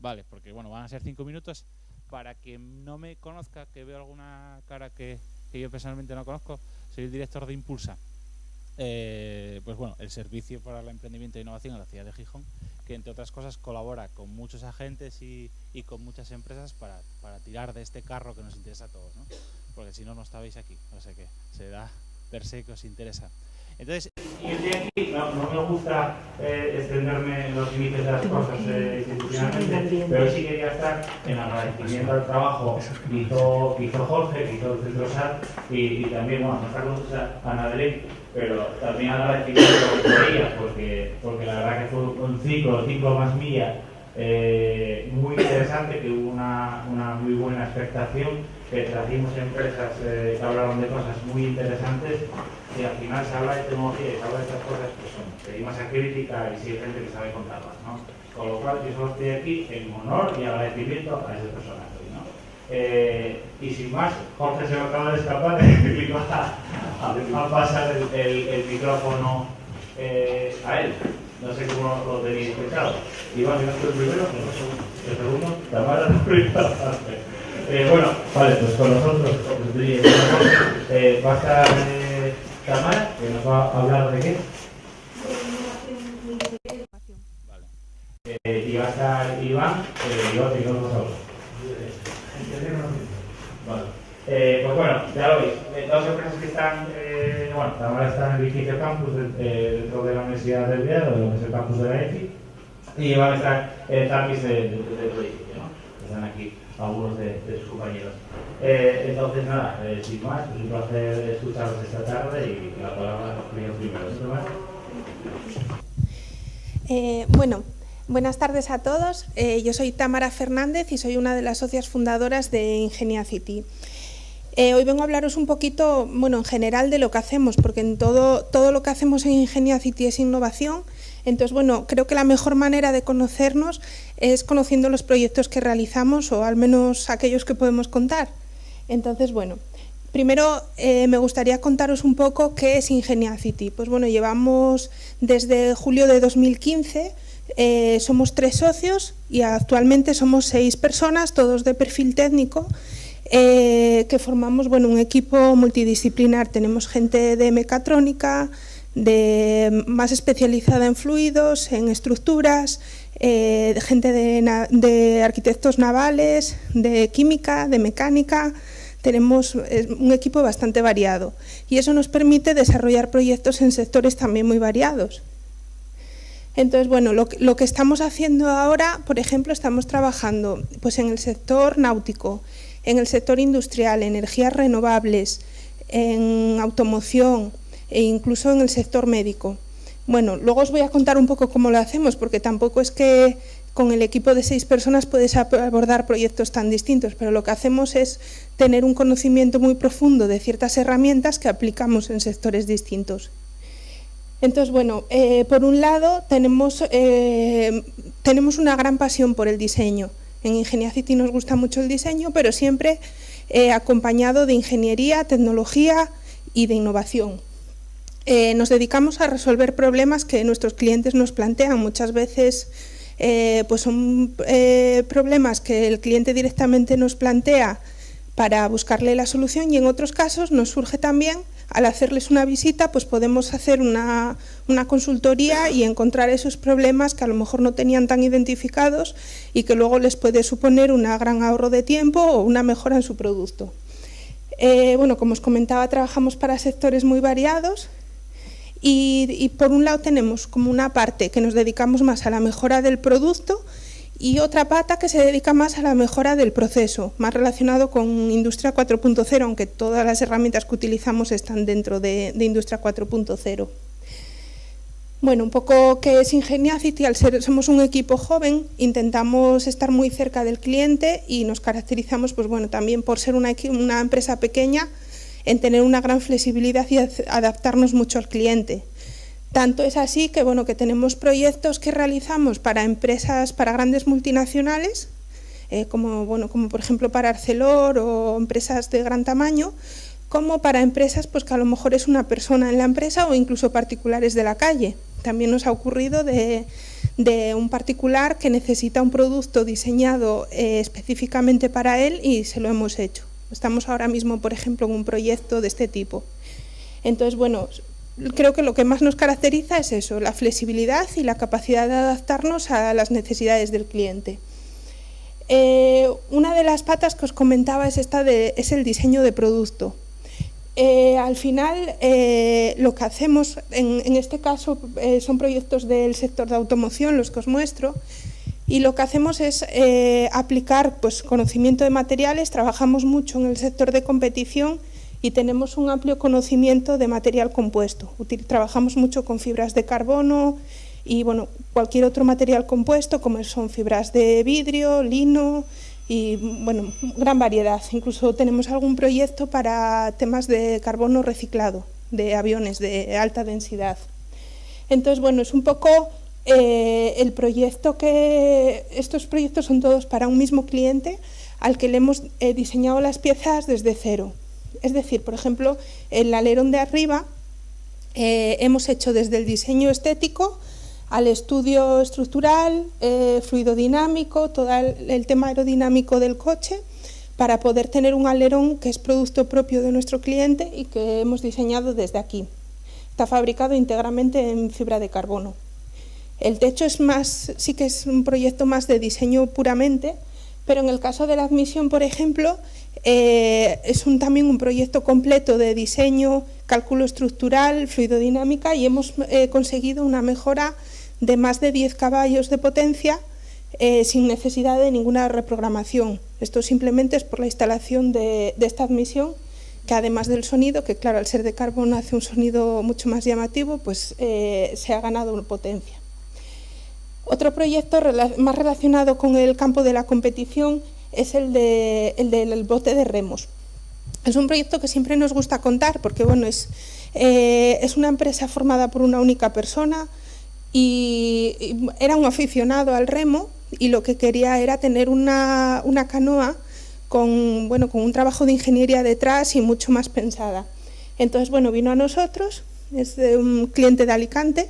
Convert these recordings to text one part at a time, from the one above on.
Vale, porque bueno, van a ser 5 minutos. Para quien no me conozca, que veo alguna cara que yo personalmente no conozco, soy el director de Impulsa. Pues bueno, el servicio para el emprendimiento e innovación en la ciudad de Gijón, que entre otras cosas colabora con muchos agentes y con muchas empresas para tirar de este carro que nos interesa a todos, ¿no? Porque si no, no estabais aquí, no sé qué, se da per se que os interesa. Entonces, yo estoy aquí, no me gusta extenderme en los límites de las cosas institucionalmente, pero sí quería estar en agradecimiento al trabajo que hizo Jorge, que hizo el Centro SAT y también, bueno, no está con Ana Belén, pero también agradecimiento por ella, porque la verdad que fue un ciclo más mía, muy interesante, que hubo una muy buena expectación, que trajimos empresas que hablaron de cosas muy interesantes y al final se habla de tecnología y se habla de estas cosas que son de masa crítica y si hay gente que sabe contarlas, ¿no? Con lo cual yo solo estoy aquí en honor y agradecimiento a ese personaje, ¿no? Y sin más, Jorge se me acaba de escapar, le iba a pasar el micrófono a él. No sé cómo lo tenéis pensado. Iván, ¿no el primero? El segundo, Tamara, la primera parte. Bueno, vale, pues con nosotros va a estar Tamara, que nos va a hablar de qué. Vale. Y va a estar Iván, y vamos a hablar. Vale. Pues bueno, ya lo veis, dos empresas que están, bueno, Tamara está en el Vigicio Campus dentro de la Universidad del Viado, donde es el campus de la EFI, y van a estar Tamis del edificio, ¿no? Están aquí algunos de sus compañeros. Entonces, nada, sin más, es un placer escucharos esta tarde y la palabra primero. Bueno, buenas tardes a todos. Yo soy Tamara Fernández y soy una de las socias fundadoras de Ingeniacity. Hoy vengo a hablaros un poquito, bueno, en general de lo que hacemos, porque en todo lo que hacemos en Ingeniacity es innovación. Entonces, bueno, creo que la mejor manera de conocernos es conociendo los proyectos que realizamos o al menos aquellos que podemos contar. Entonces, bueno, primero me gustaría contaros un poco qué es Ingeniacity. Pues bueno, llevamos desde julio de 2015, somos 3 socios y actualmente somos 6 personas, todos de perfil técnico, que formamos, bueno, un equipo multidisciplinar. Tenemos gente de mecatrónica, más especializada en fluidos, en estructuras, gente de arquitectos navales, de química, de mecánica. Tenemos un equipo bastante variado y eso nos permite desarrollar proyectos en sectores también muy variados. Entonces, bueno, lo que estamos haciendo ahora, por ejemplo, estamos trabajando pues, en el sector náutico, en el sector industrial, energías renovables, en automoción e incluso en el sector médico. Bueno, luego os voy a contar un poco cómo lo hacemos, porque tampoco es que con el equipo de 6 personas puedes abordar proyectos tan distintos, pero lo que hacemos es tener un conocimiento muy profundo de ciertas herramientas que aplicamos en sectores distintos. Entonces, bueno, por un lado tenemos una gran pasión por el diseño. En Ingeniacity nos gusta mucho el diseño, pero siempre acompañado de ingeniería, tecnología y de innovación. Nos dedicamos a resolver problemas que nuestros clientes nos plantean. Muchas veces pues son problemas que el cliente directamente nos plantea para buscarle la solución y en otros casos nos surge también, al hacerles una visita, pues podemos hacer una consultoría y encontrar esos problemas que a lo mejor no tenían tan identificados y que luego les puede suponer un gran ahorro de tiempo o una mejora en su producto. Bueno, como os comentaba, trabajamos para sectores muy variados y por un lado tenemos como una parte que nos dedicamos más a la mejora del producto y otra pata que se dedica más a la mejora del proceso, más relacionado con Industria 4.0, aunque todas las herramientas que utilizamos están dentro de Industria 4.0. Bueno, un poco qué es Ingeniacity. Somos un equipo joven, intentamos estar muy cerca del cliente y nos caracterizamos pues bueno, también por ser una empresa pequeña, en tener una gran flexibilidad y adaptarnos mucho al cliente. Tanto es así que, bueno, que tenemos proyectos que realizamos para empresas, para grandes multinacionales, como por ejemplo para Arcelor o empresas de gran tamaño, como para empresas pues, que a lo mejor es una persona en la empresa o incluso particulares de la calle. También nos ha ocurrido de de un particular que necesita un producto diseñado específicamente para él y se lo hemos hecho. Estamos ahora mismo, por ejemplo, en un proyecto de este tipo. Entonces, bueno, creo que lo que más nos caracteriza es eso, la flexibilidad y la capacidad de adaptarnos a las necesidades del cliente. Una de las patas que os comentaba es es el diseño de producto. Al final, lo que hacemos, en este caso, son proyectos del sector de automoción, los que os muestro, y lo que hacemos es aplicar pues, conocimiento de materiales. Trabajamos mucho en el sector de competición y tenemos un amplio conocimiento de material compuesto. Trabajamos mucho con fibras de carbono y bueno, cualquier otro material compuesto, como son fibras de vidrio, lino y bueno, gran variedad. Incluso tenemos algún proyecto para temas de carbono reciclado, de aviones de alta densidad. Entonces, bueno, es un poco el proyecto estos proyectos son todos para un mismo cliente al que le hemos diseñado las piezas desde cero. Es decir, por ejemplo, el alerón de arriba hemos hecho desde el diseño estético al estudio estructural, fluidodinámico, todo el tema aerodinámico del coche, para poder tener un alerón que es producto propio de nuestro cliente y que hemos diseñado desde aquí. Está fabricado íntegramente en fibra de carbono. El techo sí que es un proyecto más de diseño puramente, pero en el caso de la admisión, por ejemplo, es también un proyecto completo de diseño, cálculo estructural, fluidodinámica y hemos conseguido una mejora de más de 10 caballos de potencia sin necesidad de ninguna reprogramación. Esto simplemente es por la instalación de esta admisión, que además del sonido, que claro, al ser de carbono hace un sonido mucho más llamativo, pues se ha ganado potencia. Otro proyecto más relacionado con el campo de la competición es el del bote de remos. Es un proyecto que siempre nos gusta contar porque bueno, es una empresa formada por una única persona y era un aficionado al remo y lo que quería era tener una canoa con un trabajo de ingeniería detrás y mucho más pensada. Entonces, bueno, vino a nosotros, es de un cliente de Alicante,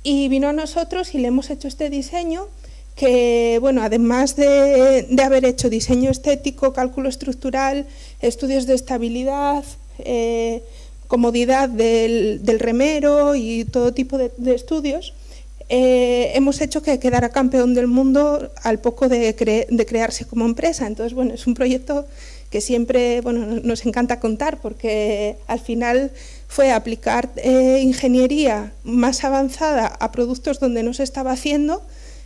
y vino a nosotros y le hemos hecho este diseño que, bueno, además de haber hecho diseño estético, cálculo estructural, estudios de estabilidad, comodidad del remero y todo tipo de estudios, hemos hecho que quedara campeón del mundo al poco de crearse como empresa. Entonces, bueno, es un proyecto que siempre nos encanta contar porque al final fue aplicar ingeniería más avanzada a productos donde no se estaba haciendo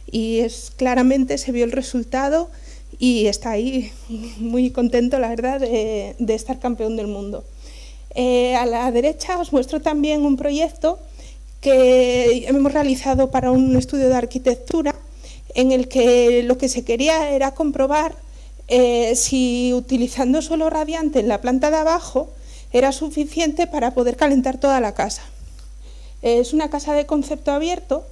y claramente se vio el resultado y está ahí muy contento, la verdad, de estar campeón del mundo. A la derecha os muestro también un proyecto que hemos realizado para un estudio de arquitectura en el que lo que se quería era comprobar si utilizando suelo radiante en la planta de abajo era suficiente para poder calentar toda la casa. Es una casa de concepto abierto,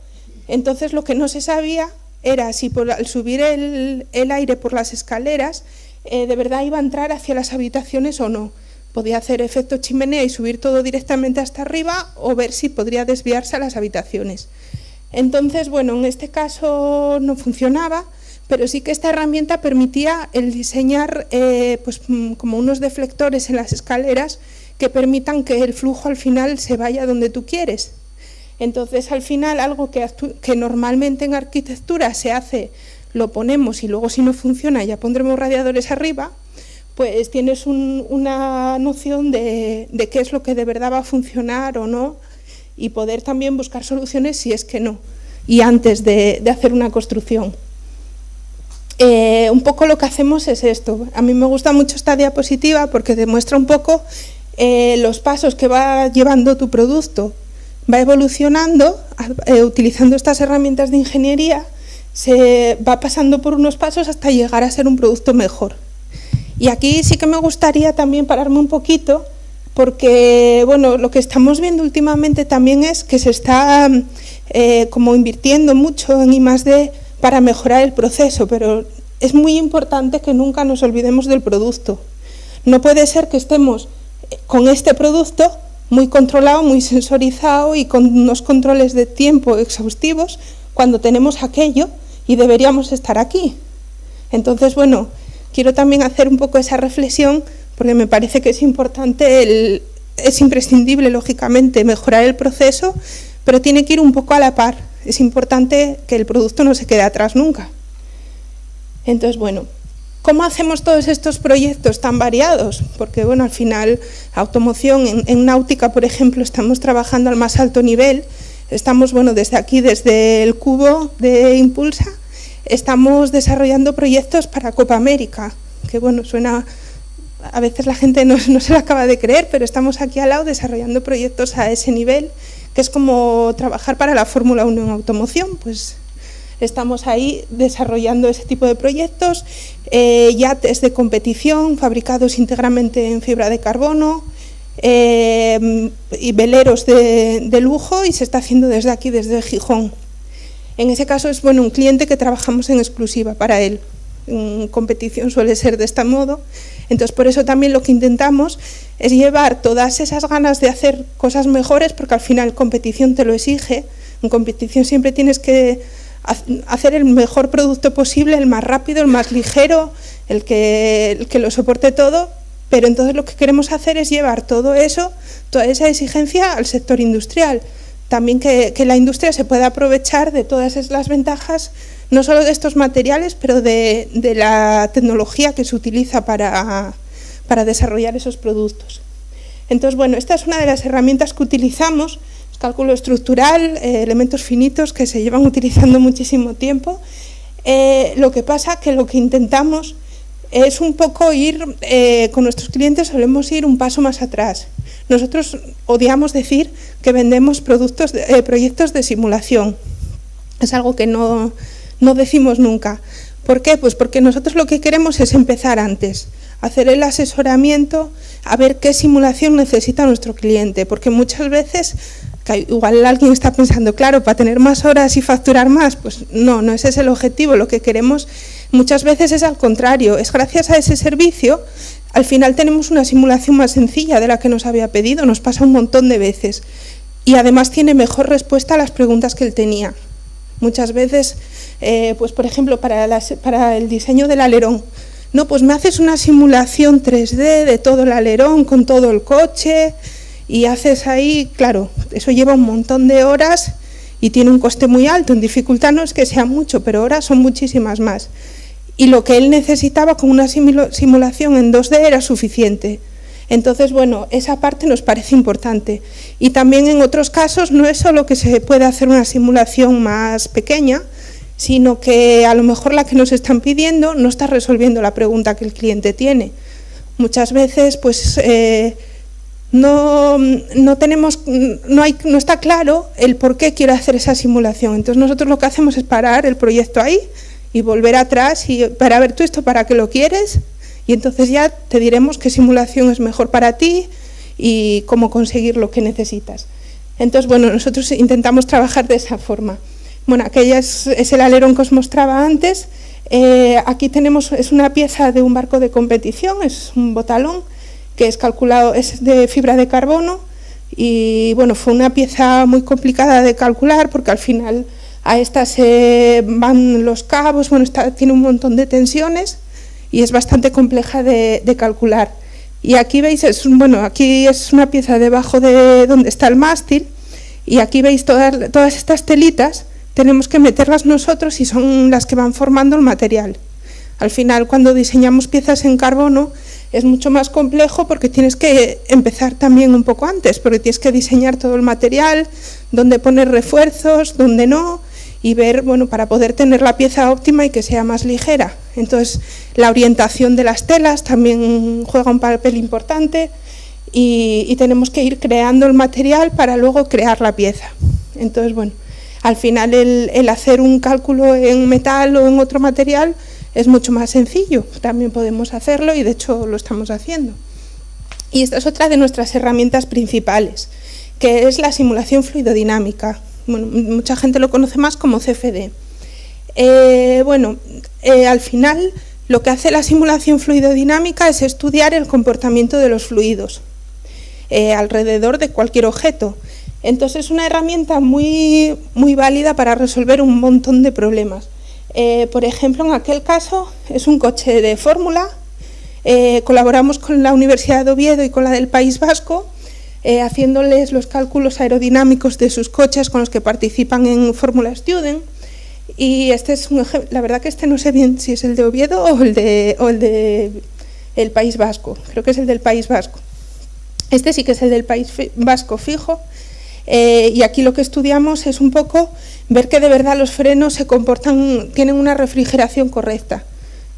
entonces lo que no se sabía era si al subir el aire por las escaleras de verdad iba a entrar hacia las habitaciones o no. Podía hacer efecto chimenea y subir todo directamente hasta arriba o ver si podría desviarse a las habitaciones. Entonces, bueno, en este caso no funcionaba, pero sí que esta herramienta permitía el diseñar pues, como unos deflectores en las escaleras que permitan que el flujo al final se vaya donde tú quieres. Entonces, al final, algo que normalmente en arquitectura se hace, lo ponemos y luego si no funciona ya pondremos radiadores arriba, pues tienes una noción de qué es lo que de verdad va a funcionar o no y poder también buscar soluciones si es que no, y antes de hacer una construcción. Un poco lo que hacemos es esto. A mí me gusta mucho esta diapositiva porque demuestra un poco los pasos que va llevando tu producto. Va evolucionando, utilizando estas herramientas de ingeniería, se va pasando por unos pasos hasta llegar a ser un producto mejor. Y aquí sí que me gustaría también pararme un poquito porque bueno, lo que estamos viendo últimamente también es que se está como invirtiendo mucho en I+D para mejorar el proceso, pero es muy importante que nunca nos olvidemos del producto. No puede ser que estemos con este producto muy controlado, muy sensorizado y con unos controles de tiempo exhaustivos cuando tenemos aquello y deberíamos estar aquí. Entonces, bueno, quiero también hacer un poco esa reflexión porque me parece que es importante, es imprescindible, lógicamente, mejorar el proceso, pero tiene que ir un poco a la par. Es importante que el producto no se quede atrás nunca. Entonces, bueno, ¿cómo hacemos todos estos proyectos tan variados? Porque, bueno, al final, automoción, en náutica, por ejemplo, estamos trabajando al más alto nivel. Estamos, bueno, desde aquí, desde el cubo de Impulsa, estamos desarrollando proyectos para Copa América, que, bueno, suena... A veces la gente no se lo acaba de creer, pero estamos aquí al lado desarrollando proyectos a ese nivel, que es como trabajar para la Fórmula 1 en automoción, pues estamos ahí desarrollando ese tipo de proyectos, yates de competición fabricados íntegramente en fibra de carbono, y veleros de lujo, y se está haciendo desde aquí, desde Gijón. En ese caso es, bueno, un cliente que trabajamos en exclusiva para él. En competición suele ser de este modo. Entonces, por eso también lo que intentamos es llevar todas esas ganas de hacer cosas mejores, porque al final competición te lo exige. En competición siempre tienes que hacer el mejor producto posible, el más rápido, el más ligero, el que lo soporte todo, pero entonces lo que queremos hacer es llevar todo eso, toda esa exigencia al sector industrial. También que la industria se pueda aprovechar de todas las ventajas, no solo de estos materiales, pero de la tecnología que se utiliza para desarrollar esos productos. Entonces, bueno, esta es una de las herramientas que utilizamos, cálculo estructural, elementos finitos que se llevan utilizando muchísimo tiempo. Lo que pasa que lo que intentamos es un poco ir, con nuestros clientes solemos ir un paso más atrás. Nosotros odiamos decir que vendemos proyectos de simulación. Es algo que no decimos nunca. ¿Por qué? Pues porque nosotros lo que queremos es empezar antes, hacer el asesoramiento, a ver qué simulación necesita nuestro cliente, porque muchas veces, que igual alguien está pensando, claro, para tener más horas y facturar más, pues no ese es el objetivo. Lo que queremos muchas veces es al contrario, es gracias a ese servicio, al final tenemos una simulación más sencilla de la que nos había pedido, nos pasa un montón de veces, y además tiene mejor respuesta a las preguntas que él tenía. Muchas veces, pues por ejemplo, para el diseño del alerón, no, pues me haces una simulación 3D de todo el alerón, con todo el coche, y haces ahí, claro, eso lleva un montón de horas y tiene un coste muy alto. En dificultad no es que sea mucho, pero horas son muchísimas más. Y lo que él necesitaba con una simulación en 2D era suficiente. Entonces, bueno, esa parte nos parece importante. Y también en otros casos no es solo que se puede hacer una simulación más pequeña, sino que a lo mejor la que nos están pidiendo no está resolviendo la pregunta que el cliente tiene. Muchas veces, pues, no está claro el por qué quiero hacer esa simulación. Entonces nosotros lo que hacemos es parar el proyecto ahí y volver atrás y para ver tú esto para qué lo quieres, y entonces ya te diremos qué simulación es mejor para ti y cómo conseguir lo que necesitas. Entonces, bueno, nosotros intentamos trabajar de esa forma. Bueno, aquella es el alerón que os mostraba antes. Aquí tenemos, es una pieza de un barco de competición, es un botalón que es calculado, es de fibra de carbono, y bueno, fue una pieza muy complicada de calcular porque al final a esta se van los cabos, bueno, tiene un montón de tensiones y es bastante compleja de calcular. Y aquí veis, aquí es una pieza debajo de donde está el mástil, y aquí veis todas estas telitas, tenemos que meterlas nosotros y son las que van formando el material. Al final, cuando diseñamos piezas en carbono, es mucho más complejo porque tienes que empezar también un poco antes, porque tienes que diseñar todo el material, dónde poner refuerzos, dónde no, y ver, bueno, para poder tener la pieza óptima y que sea más ligera. Entonces, la orientación de las telas también juega un papel importante, y tenemos que ir creando el material para luego crear la pieza. Entonces, bueno, al final el hacer un cálculo en metal o en otro material es mucho más sencillo, también podemos hacerlo y de hecho lo estamos haciendo. Y esta es otra de nuestras herramientas principales, que es la simulación fluidodinámica. Bueno, mucha gente lo conoce más como CFD. Al final lo que hace la simulación fluidodinámica es estudiar el comportamiento de los fluidos alrededor de cualquier objeto. Entonces es una herramienta muy, muy válida para resolver un montón de problemas. Por ejemplo, en aquel caso es un coche de fórmula. Colaboramos con la Universidad de Oviedo y con la del País Vasco, haciéndoles los cálculos aerodinámicos de sus coches con los que participan en Fórmula Student. Y este es un ejemplo, la verdad que este no sé bien si es el de Oviedo o el de el País Vasco, creo que es el del País Vasco. Este sí que es el del País Vasco fijo, y aquí lo que estudiamos es un poco ver que de verdad los frenos se comportan, tienen una refrigeración correcta.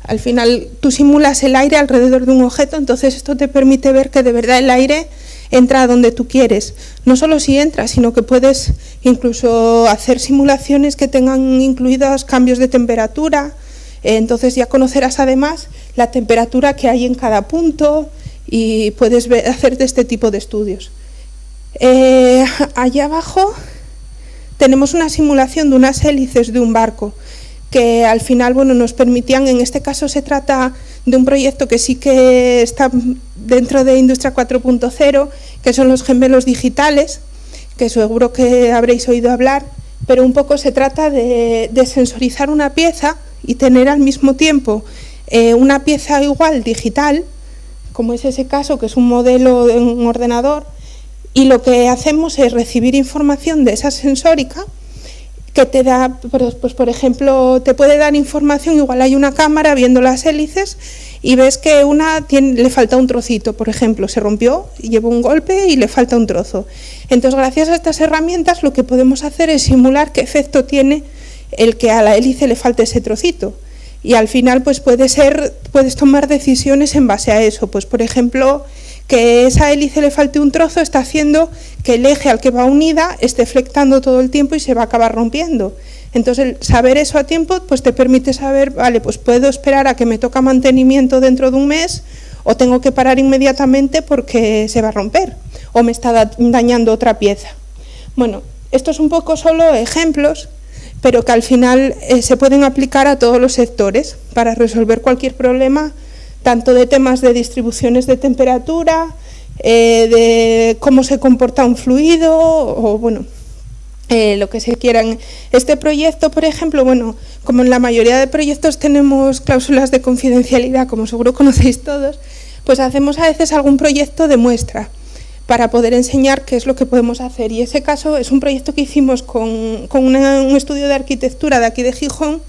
Al final tú simulas el aire alrededor de un objeto, entonces esto te permite ver que de verdad el aire entra a donde tú quieres. No solo si entra, sino que puedes incluso hacer simulaciones que tengan incluidos cambios de temperatura. Entonces ya conocerás además la temperatura que hay en cada punto y puedes hacerte este tipo de estudios. Allá abajo tenemos una simulación de unas hélices de un barco que al final nos permitían, en este caso se trata de un proyecto que sí que está dentro de Industria 4.0, que son los gemelos digitales, que seguro que habréis oído hablar, pero un poco se trata de sensorizar una pieza y tener al mismo tiempo una pieza igual digital, como es ese caso, que es un modelo de un ordenador, y lo que hacemos es recibir información de esa sensórica que te da, pues por ejemplo, te puede dar información, igual hay una cámara viendo las hélices y ves que una le falta un trocito, por ejemplo, se rompió, llevó un golpe y le falta un trozo. Entonces, gracias a estas herramientas, lo que podemos hacer es simular qué efecto tiene el que a la hélice le falte ese trocito. Y al final, pues puedes tomar decisiones en base a eso. Pues, por ejemplo, que esa hélice le falte un trozo está haciendo que el eje al que va unida esté flectando todo el tiempo y se va a acabar rompiendo. Entonces, el saber eso a tiempo pues te permite saber, vale, pues puedo esperar a que me toca mantenimiento dentro de un mes o tengo que parar inmediatamente porque se va a romper o me está dañando otra pieza. Bueno, estos un poco solo ejemplos, pero que al final se pueden aplicar a todos los sectores para resolver cualquier problema, tanto de temas de distribuciones de temperatura, de cómo se comporta un fluido o bueno, lo que se quieran. Este proyecto, por ejemplo, bueno, como en la mayoría de proyectos tenemos cláusulas de confidencialidad, como seguro conocéis todos, pues hacemos a veces algún proyecto de muestra para poder enseñar qué es lo que podemos hacer. Y ese caso es un proyecto que hicimos con un estudio de arquitectura de aquí de Gijón,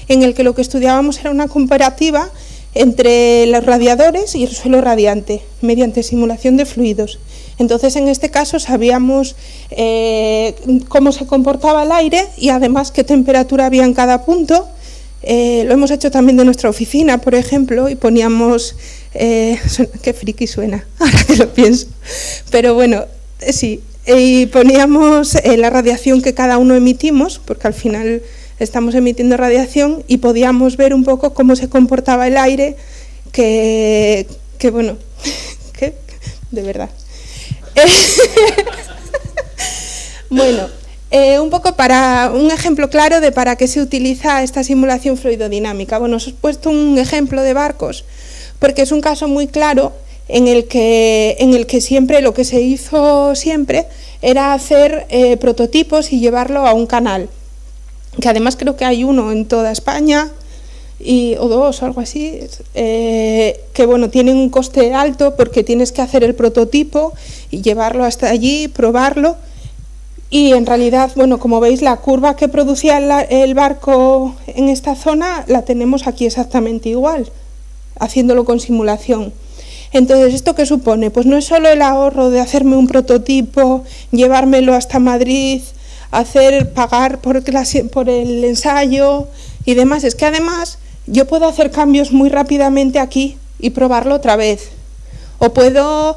en el que lo que estudiábamos era una comparativa entre los radiadores y el suelo radiante, mediante simulación de fluidos. Entonces, en este caso, sabíamos cómo se comportaba el aire y además qué temperatura había en cada punto. Lo hemos hecho también de nuestra oficina, por ejemplo, y poníamos... qué friki suena, ahora que lo pienso. Pero bueno, sí, y poníamos la radiación que cada uno emitimos, porque al final estamos emitiendo radiación, y podíamos ver un poco cómo se comportaba el aire, que bueno, que de verdad. Bueno, un poco para un ejemplo claro de para qué se utiliza esta simulación fluidodinámica. Bueno, os he puesto un ejemplo de barcos, porque es un caso muy claro en el que siempre lo que se hizo siempre era hacer prototipos y llevarlo a un canal, que además creo que hay uno en toda España, o dos o algo así, que bueno, tienen un coste alto porque tienes que hacer el prototipo y llevarlo hasta allí, probarlo, y en realidad, bueno, como veis, la curva que producía el barco en esta zona la tenemos aquí exactamente igual, haciéndolo con simulación. Entonces, ¿esto qué supone? Pues no es solo el ahorro de hacerme un prototipo, llevármelo hasta Madrid, pagar por el ensayo y demás, es que además yo puedo hacer cambios muy rápidamente aquí y probarlo otra vez. O puedo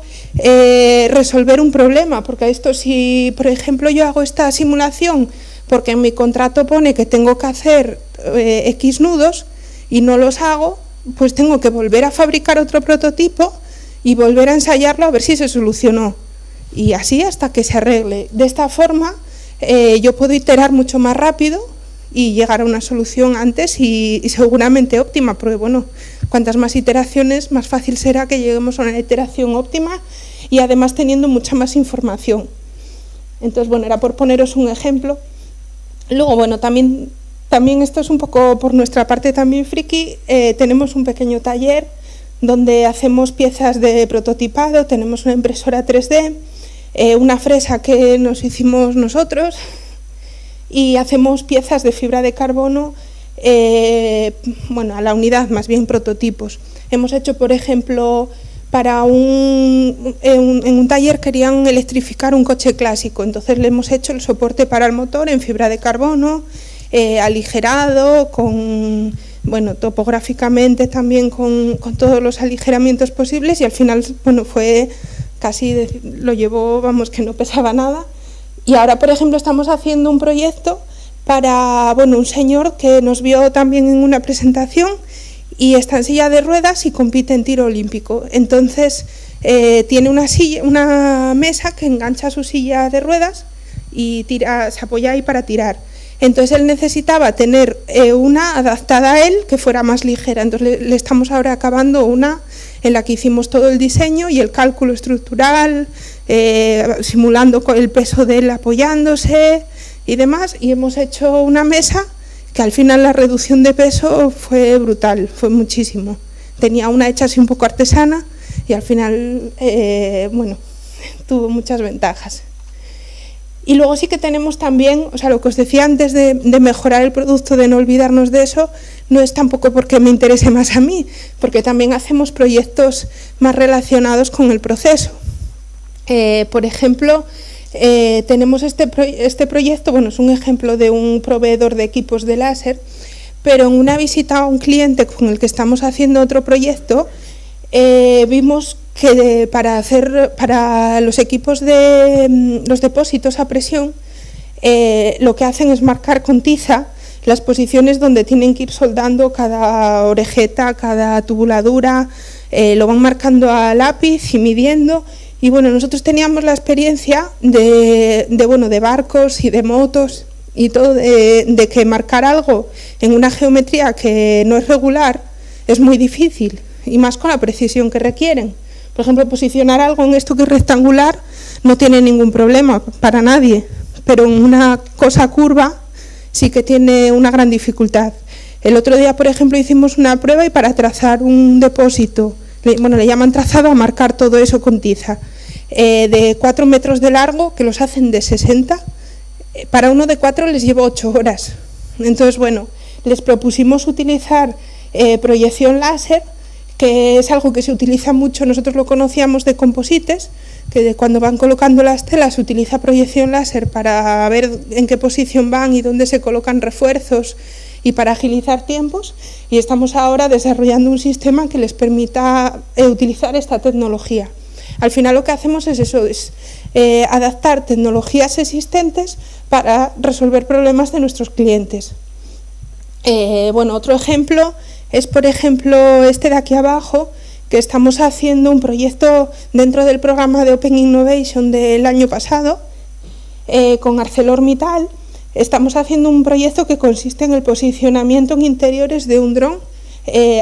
resolver un problema, porque esto, si por ejemplo yo hago esta simulación porque en mi contrato pone que tengo que hacer X nudos y no los hago, pues tengo que volver a fabricar otro prototipo y volver a ensayarlo a ver si se solucionó. Y así hasta que se arregle. De esta forma yo puedo iterar mucho más rápido y llegar a una solución antes y seguramente óptima, porque bueno, cuantas más iteraciones, más fácil será que lleguemos a una iteración óptima y además teniendo mucha más información. Entonces, bueno, era por poneros un ejemplo. Luego, bueno, también esto es un poco por nuestra parte también friki, tenemos un pequeño taller donde hacemos piezas de prototipado, tenemos una impresora 3D, una fresa que nos hicimos nosotros y hacemos piezas de fibra de carbono, bueno, a la unidad, más bien prototipos. Hemos hecho, por ejemplo, en un taller querían electrificar un coche clásico, entonces le hemos hecho el soporte para el motor en fibra de carbono, aligerado, bueno, topográficamente también con todos los aligeramientos posibles, y al final, bueno, fue casi, lo llevó, vamos, que no pesaba nada. Y ahora, por ejemplo, estamos haciendo un proyecto para, bueno, un señor que nos vio también en una presentación y está en silla de ruedas y compite en tiro olímpico. Entonces, tiene una mesa que engancha a su silla de ruedas y se apoya ahí para tirar. Entonces él necesitaba tener una adaptada a él que fuera más ligera, entonces le estamos ahora acabando una en la que hicimos todo el diseño y el cálculo estructural, simulando el peso de él apoyándose y demás, y hemos hecho una mesa que al final la reducción de peso fue brutal, fue muchísimo. Tenía una hecha así un poco artesana y al final, bueno, tuvo muchas ventajas. Y luego sí que tenemos también, o sea, lo que os decía antes de mejorar el producto, de no olvidarnos de eso, no es tampoco porque me interese más a mí, porque también hacemos proyectos más relacionados con el proceso. Por ejemplo, tenemos este proyecto, bueno, es un ejemplo de un proveedor de equipos de láser, pero en una visita a un cliente con el que estamos haciendo otro proyecto, vimos que para los equipos de los depósitos a presión, lo que hacen es marcar con tiza las posiciones donde tienen que ir soldando cada orejeta, cada tubuladura, lo van marcando a lápiz y midiendo. Y bueno, nosotros teníamos la experiencia de barcos y de motos y todo, de que marcar algo en una geometría que no es regular es muy difícil, y más con la precisión que requieren. Por ejemplo, posicionar algo en esto que es rectangular no tiene ningún problema para nadie, pero en una cosa curva sí que tiene una gran dificultad. El otro día, por ejemplo, hicimos una prueba y para trazar un depósito, bueno, le llaman trazado a marcar todo eso con tiza, de 4 metros de largo, que los hacen de 60, para uno de 4 les llevó 8 horas. Entonces, bueno, les propusimos utilizar proyección láser, que es algo que se utiliza mucho, nosotros lo conocíamos de composites, que cuando van colocando las telas se utiliza proyección láser para ver en qué posición van y dónde se colocan refuerzos y para agilizar tiempos, y estamos ahora desarrollando un sistema que les permita utilizar esta tecnología. Al final lo que hacemos es eso, es adaptar tecnologías existentes para resolver problemas de nuestros clientes. Bueno, otro ejemplo es, por ejemplo, este de aquí abajo, que estamos haciendo un proyecto dentro del programa de Open Innovation del año pasado, con ArcelorMittal. Estamos haciendo un proyecto que consiste en el posicionamiento en interiores de un dron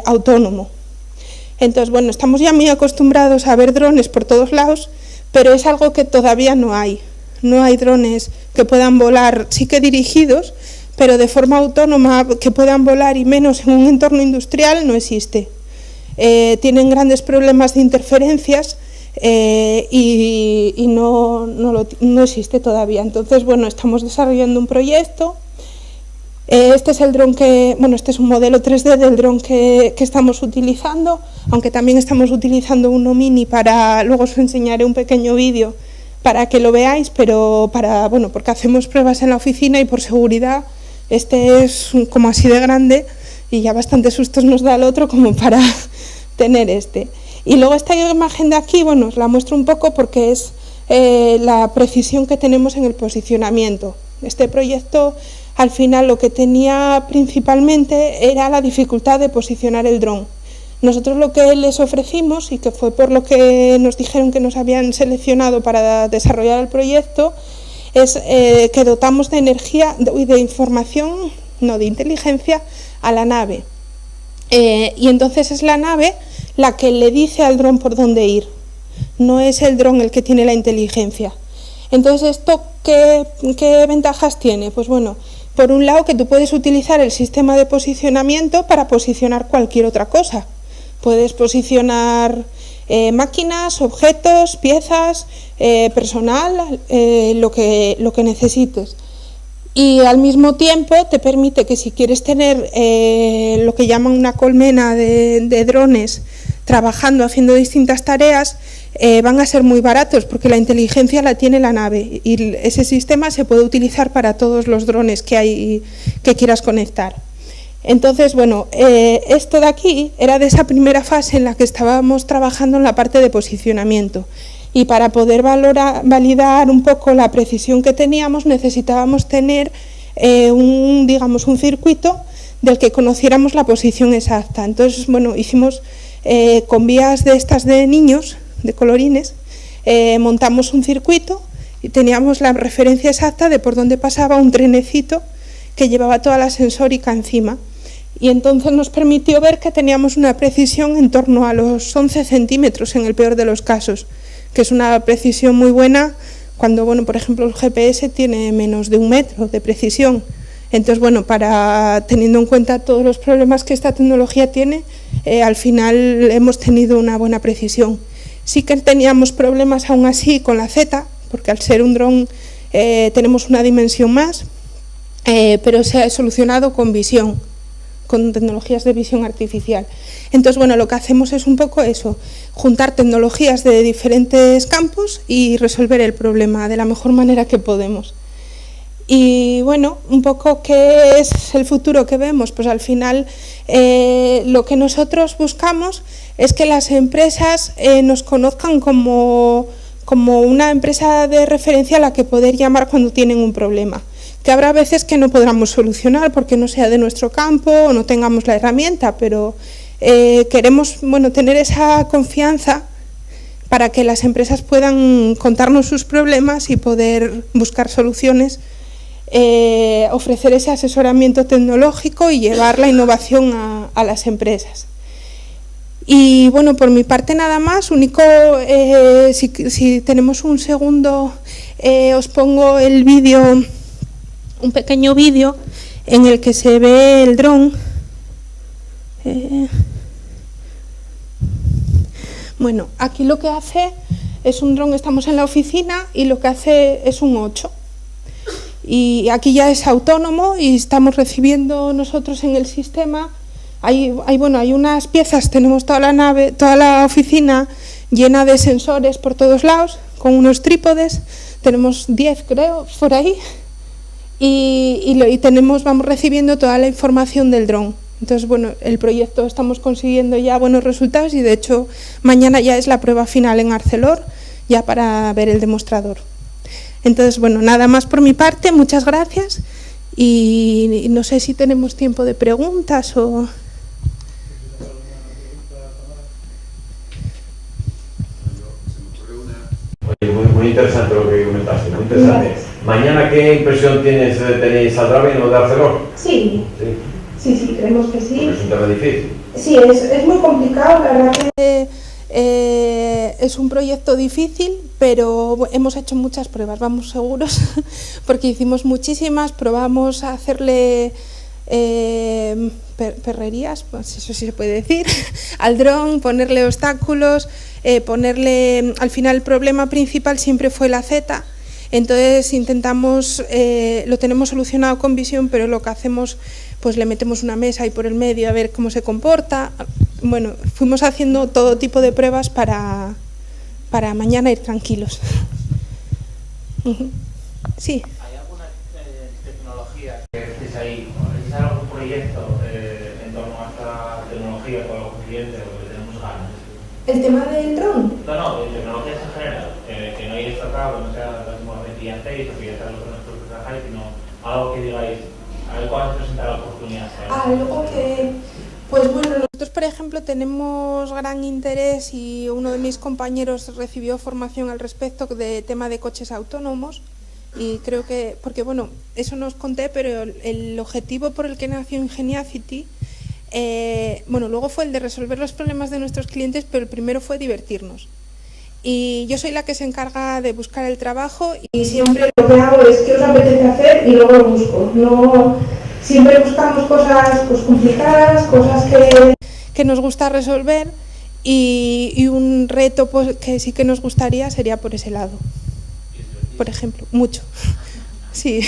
autónomo. Entonces, bueno, estamos ya muy acostumbrados a ver drones por todos lados, pero es algo que todavía no hay. No hay drones que puedan volar, sí que dirigidos, pero de forma autónoma, que puedan volar, y menos en un entorno industrial, no existe. Tienen grandes problemas de interferencias y no existe todavía. Entonces, bueno, estamos desarrollando un proyecto. Este es el dron este es un modelo 3D del dron que estamos utilizando, aunque también estamos utilizando uno mini luego os enseñaré un pequeño vídeo para que lo veáis, pero porque hacemos pruebas en la oficina y por seguridad este es como así de grande y ya bastante sustos nos da el otro como para tener este. Y luego esta imagen de aquí, bueno, os la muestro un poco porque es la precisión que tenemos en el posicionamiento. Este proyecto, al final, lo que tenía principalmente era la dificultad de posicionar el dron. Nosotros lo que les ofrecimos, y que fue por lo que nos dijeron que nos habían seleccionado para desarrollar el proyecto, es que dotamos de energía, de información, no, de inteligencia a la nave. Y entonces es la nave la que le dice al dron por dónde ir, no es el dron el que tiene la inteligencia. Entonces esto ¿qué ventajas tiene? Pues bueno, por un lado que tú puedes utilizar el sistema de posicionamiento para posicionar cualquier otra cosa. Puedes posicionar máquinas, objetos, piezas, personal, lo que necesites. Y al mismo tiempo te permite que si quieres tener lo que llaman una colmena de drones trabajando, haciendo distintas tareas, van a ser muy baratos porque la inteligencia la tiene la nave y ese sistema se puede utilizar para todos los drones que quieras conectar. Entonces, bueno, esto de aquí era de esa primera fase en la que estábamos trabajando en la parte de posicionamiento. Y para poder validar un poco la precisión que teníamos, necesitábamos tener un circuito del que conociéramos la posición exacta. Entonces, bueno, hicimos con vías de estas de niños, de colorines, montamos un circuito y teníamos la referencia exacta de por dónde pasaba un trenecito que llevaba toda la sensórica encima. Y entonces nos permitió ver que teníamos una precisión en torno a los 11 centímetros en el peor de los casos, que es una precisión muy buena cuando, bueno, por ejemplo, el GPS tiene menos de 1 metro de precisión. Entonces, bueno, teniendo en cuenta todos los problemas que esta tecnología tiene, al final hemos tenido una buena precisión. Sí que teníamos problemas aún así con la Z, porque al ser un dron tenemos una dimensión más, pero se ha solucionado con visión, con tecnologías de visión artificial. Entonces, bueno, lo que hacemos es un poco eso, juntar tecnologías de diferentes campos y resolver el problema de la mejor manera que podemos. Y bueno, un poco ¿qué es el futuro que vemos? Pues al final lo que nosotros buscamos es que las empresas nos conozcan como una empresa de referencia a la que poder llamar cuando tienen un problema. Que habrá veces que no podamos solucionar porque no sea de nuestro campo o no tengamos la herramienta, pero queremos, bueno, tener esa confianza para que las empresas puedan contarnos sus problemas y poder buscar soluciones, ofrecer ese asesoramiento tecnológico y llevar la innovación a las empresas. Y bueno, por mi parte nada más, único, si tenemos un segundo, os pongo el vídeo, un pequeño vídeo en el que se ve el dron. Bueno, aquí lo que hace es un dron, estamos en la oficina y lo que hace es un 8. Y aquí ya es autónomo y estamos recibiendo nosotros en el sistema. Hay unas piezas, tenemos toda la nave, toda la oficina llena de sensores por todos lados, con unos trípodes, tenemos 10 creo, por ahí. Y vamos recibiendo toda la información del dron. Entonces, bueno, el proyecto estamos consiguiendo ya buenos resultados y de hecho mañana ya es la prueba final en Arcelor, ya para ver el demostrador. Entonces, bueno, nada más por mi parte, muchas gracias y no sé si tenemos tiempo de preguntas o... Muy interesante lo que comentaste, muy interesante. Gracias. Mañana, ¿qué impresión tenéis? ¿Saldrá bien lo de Arcelor? Sí, creemos que sí. Porque es un tema difícil. Sí, es muy complicado, la verdad que es un proyecto difícil, pero hemos hecho muchas pruebas, vamos seguros, porque hicimos muchísimas, probamos a hacerle perrerías, pues eso sí se puede decir, al dron, ponerle obstáculos, al final el problema principal siempre fue la Z. Entonces intentamos, lo tenemos solucionado con visión, pero lo que hacemos, pues le metemos una mesa ahí por el medio a ver cómo se comporta. Bueno, fuimos haciendo todo tipo de pruebas para mañana ir tranquilos. Sí. ¿Hay alguna tecnología que estéis ahí? ¿Hay algún proyecto en torno a esta tecnología con los clientes o que tenemos ganas? ¿El tema del dron? No, de tecnologías en general, que no hayáis tocado, que no sea lo mismo que ya hacéis o que ya sean los nuestros que trabajáis, sino algo que digáis, a ver cuándo se presenta la oportunidad. Algo que... Pues bueno, nosotros por ejemplo tenemos gran interés y uno de mis compañeros recibió formación al respecto de tema de coches autónomos y creo que, porque bueno, eso no os conté, pero el objetivo por el que nació Ingeniacity, bueno, luego fue el de resolver los problemas de nuestros clientes, pero el primero fue divertirnos. y yo soy la que se encarga de buscar el trabajo y siempre lo que hago es qué os apetece hacer y luego lo busco. No, siempre buscamos cosas pues, complicadas, cosas que nos gusta resolver y un reto pues, que sí que nos gustaría sería por ese lado. Por ejemplo, mucho. Sí.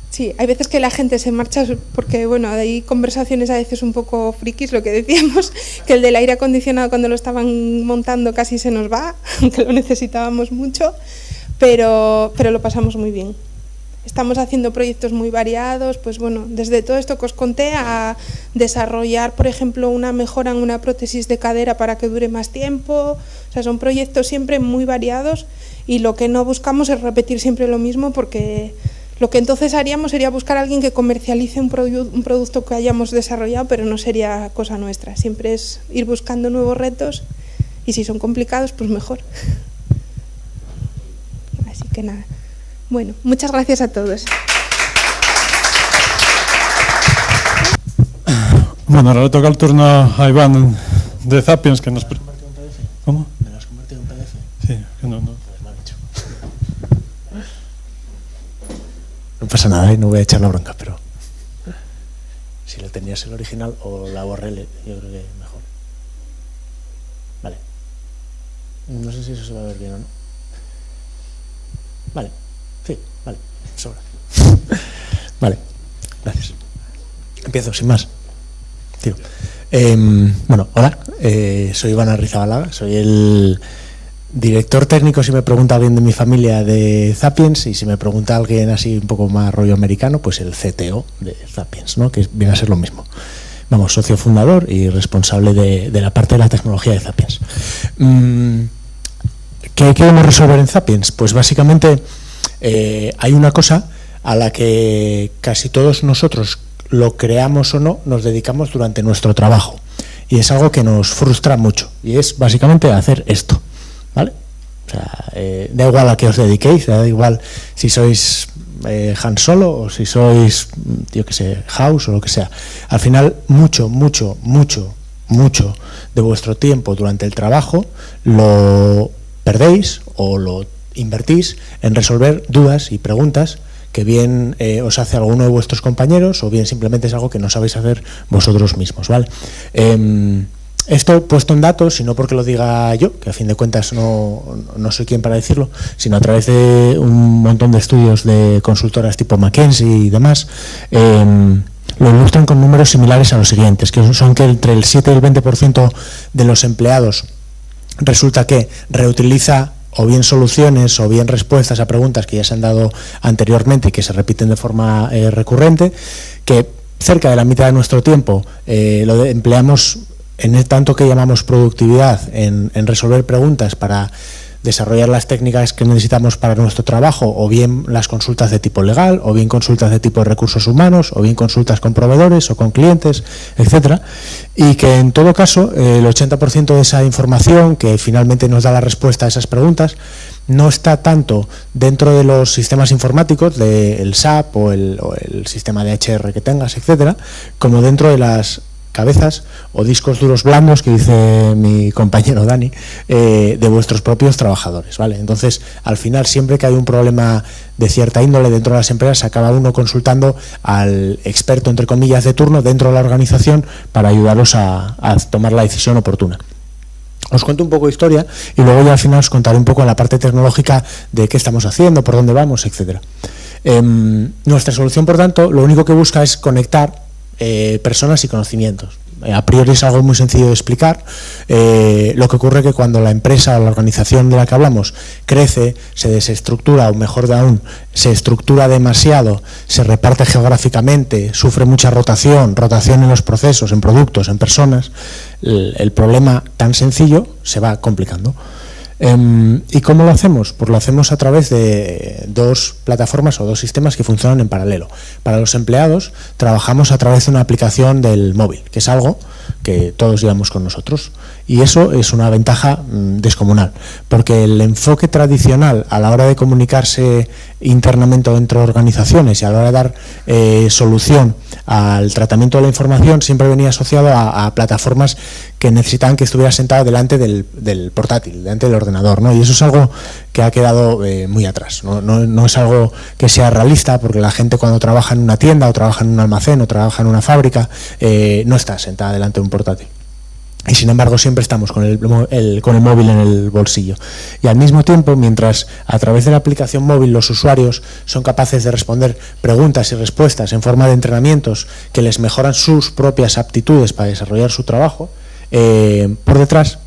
Sí, hay veces que la gente se marcha porque, bueno, hay conversaciones a veces un poco frikis, lo que decíamos, que el del aire acondicionado cuando lo estaban montando casi se nos va, aunque lo necesitábamos mucho, pero lo pasamos muy bien. Estamos haciendo proyectos muy variados, pues bueno, desde todo esto que os conté a desarrollar, por ejemplo, una mejora en una prótesis de cadera para que dure más tiempo. O sea, son proyectos siempre muy variados y lo que no buscamos es repetir siempre lo mismo porque lo que entonces haríamos sería buscar a alguien que comercialice un producto que hayamos desarrollado, pero no sería cosa nuestra. Siempre es ir buscando nuevos retos y si son complicados, pues mejor. Así que nada. Bueno, muchas gracias a todos. Bueno, ahora le toca el turno a Iván de Zapiens, que nos... ¿Cómo? ¿Me lo has convertido en PDF? Sí, que no. Pues mal hecho. No pasa nada, no voy a echar la bronca, pero si lo tenías el original o la URL, yo creo que mejor. Vale. No sé si eso se va a ver bien o no. Vale. Sí, vale. Sobra. Vale. Gracias. Empiezo, sin más. Tiro. Bueno, hola. Soy Iván Arrizabalaga. Soy el director técnico, si me pregunta alguien de mi familia, de Zapiens, y si me pregunta alguien así un poco más rollo americano, pues el CTO de Zapiens, ¿no? Que viene a ser lo mismo. Vamos, socio fundador y responsable de la parte de la tecnología de Zapiens. ¿Qué queremos resolver en Zapiens? Pues básicamente hay una cosa a la que casi todos nosotros, lo creamos o no, nos dedicamos durante nuestro trabajo. Y es algo que nos frustra mucho. Y es básicamente hacer esto. ¿Vale? O sea, da igual a qué os dediquéis, da igual si sois Han Solo o si sois, yo qué sé, House o lo que sea. Al final, mucho de vuestro tiempo durante el trabajo lo perdéis o lo invertís en resolver dudas y preguntas que bien os hace alguno de vuestros compañeros o bien simplemente es algo que no sabéis hacer vosotros mismos, ¿vale? Esto puesto en datos, y no porque lo diga yo, que a fin de cuentas no soy quien para decirlo, sino a través de un montón de estudios de consultoras tipo McKinsey y demás, lo ilustran con números similares a los siguientes, que son que entre el 7 y el 20% de los empleados resulta que reutiliza o bien soluciones o bien respuestas a preguntas que ya se han dado anteriormente y que se repiten de forma recurrente, que cerca de la mitad de nuestro tiempo lo empleamos en el tanto que llamamos productividad, en resolver preguntas para desarrollar las técnicas que necesitamos para nuestro trabajo, o bien las consultas de tipo legal, o bien consultas de tipo de recursos humanos, o bien consultas con proveedores o con clientes, etcétera, y que en todo caso el 80% de esa información que finalmente nos da la respuesta a esas preguntas no está tanto dentro de los sistemas informáticos, del SAP o el sistema de HR que tengas, etcétera, como dentro de las cabezas o discos duros blandos que dice mi compañero Dani, de vuestros propios trabajadores, ¿vale? Entonces, al final, siempre que hay un problema de cierta índole dentro de las empresas, acaba uno consultando al experto, entre comillas, de turno dentro de la organización para ayudaros a tomar la decisión oportuna. Os cuento un poco de historia y luego ya al final os contaré un poco en la parte tecnológica de qué estamos haciendo, por dónde vamos, etcétera. Nuestra solución, por tanto, lo único que busca es conectar personas y conocimientos. A priori es algo muy sencillo de explicar. Lo que ocurre es que cuando la empresa o la organización de la que hablamos crece, se desestructura, o mejor aún, se estructura demasiado, se reparte geográficamente, sufre mucha rotación en los procesos, en productos, en personas, el problema tan sencillo se va complicando. ¿Y cómo lo hacemos? Pues lo hacemos a través de dos plataformas o dos sistemas que funcionan en paralelo. Para los empleados trabajamos a través de una aplicación del móvil, que es algo que todos llevamos con nosotros. Y eso es una ventaja descomunal, porque el enfoque tradicional a la hora de comunicarse internamente dentro de organizaciones y a la hora de dar solución al tratamiento de la información siempre venía asociado a plataformas que necesitaban que estuviera sentado delante del portátil, delante del ordenador, ¿no? Y eso es algo que ha quedado muy atrás, no es algo que sea realista, porque la gente cuando trabaja en una tienda o trabaja en un almacén o trabaja en una fábrica no está sentada delante de un portátil. Y sin embargo siempre estamos con el móvil en el bolsillo. Y al mismo tiempo, mientras a través de la aplicación móvil los usuarios son capaces de responder preguntas y respuestas en forma de entrenamientos que les mejoran sus propias aptitudes para desarrollar su trabajo, por detrás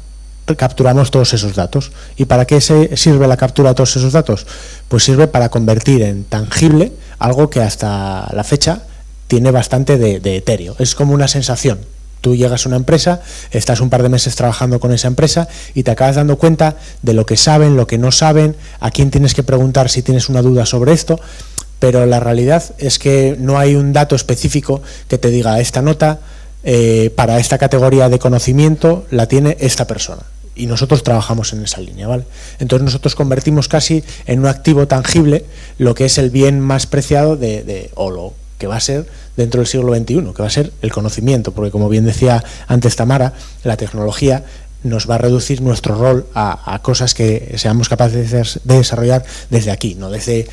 capturamos todos esos datos. ¿Y para qué sirve la captura de todos esos datos? Pues sirve para convertir en tangible algo que hasta la fecha tiene bastante de etéreo. Es como una sensación. Tú llegas a una empresa, estás un par de meses trabajando con esa empresa y te acabas dando cuenta de lo que saben, lo que no saben, a quién tienes que preguntar si tienes una duda sobre esto, pero la realidad es que no hay un dato específico que te diga esta nota para esta categoría de conocimiento la tiene esta persona. Y nosotros trabajamos en esa línea, ¿vale? Entonces nosotros convertimos casi en un activo tangible lo que es el bien más preciado o lo que va a ser dentro del siglo XXI, que va a ser el conocimiento, porque como bien decía antes Tamara, la tecnología nos va a reducir nuestro rol a cosas que seamos capaces de desarrollar desde aquí, no desde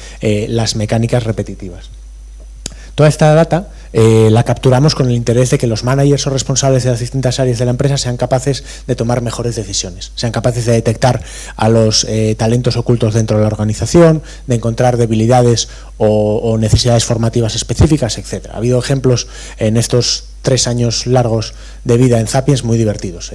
las mecánicas repetitivas. Toda esta data la capturamos con el interés de que los managers o responsables de las distintas áreas de la empresa sean capaces de tomar mejores decisiones, sean capaces de detectar a los talentos ocultos dentro de la organización, de encontrar debilidades o necesidades formativas específicas, etc. Ha habido ejemplos en estos 3 años largos de vida en Zapiens muy divertidos.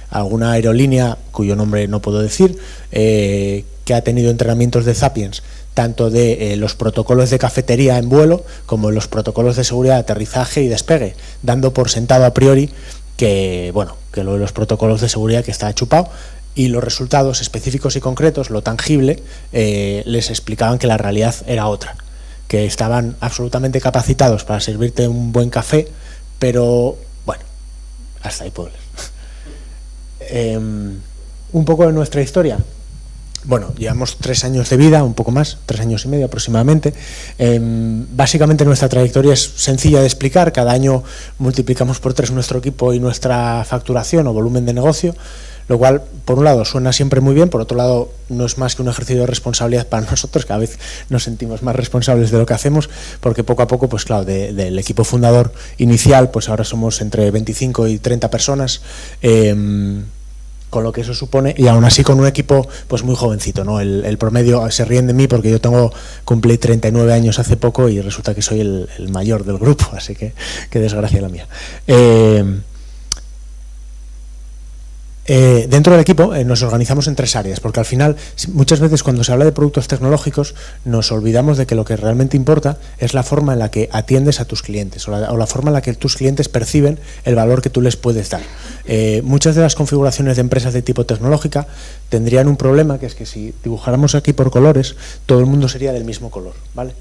Alguna aerolínea, cuyo nombre no puedo decir, que ha tenido entrenamientos de Zapiens tanto de los protocolos de cafetería en vuelo como los protocolos de seguridad de aterrizaje y despegue, dando por sentado a priori que, bueno, que lo de los protocolos de seguridad que está chupado, y los resultados específicos y concretos, lo tangible, les explicaban que la realidad era otra, que estaban absolutamente capacitados para servirte un buen café, pero bueno, hasta ahí puedo leer. Un poco de nuestra historia. Bueno, llevamos 3 años de vida, un poco más, 3 años y medio aproximadamente. Básicamente nuestra trayectoria es sencilla de explicar. Cada año multiplicamos por 3 nuestro equipo y nuestra facturación o volumen de negocio, lo cual, por un lado, suena siempre muy bien, por otro lado, no es más que un ejercicio de responsabilidad para nosotros. Cada vez nos sentimos más responsables de lo que hacemos, porque poco a poco, pues claro, del equipo fundador inicial, pues ahora somos entre 25 y 30 personas, con lo que eso supone, y aún así con un equipo pues muy jovencito, ¿no? El promedio, se ríen de mí porque yo cumplí 39 años hace poco y resulta que soy el mayor del grupo, así que qué desgracia la mía. Dentro del equipo nos organizamos en 3 áreas, porque al final muchas veces cuando se habla de productos tecnológicos nos olvidamos de que lo que realmente importa es la forma en la que atiendes a tus clientes o la forma en la que tus clientes perciben el valor que tú les puedes dar. Muchas de las configuraciones de empresas de tipo tecnológica tendrían un problema, que es que si dibujáramos aquí por colores, todo el mundo sería del mismo color, ¿vale?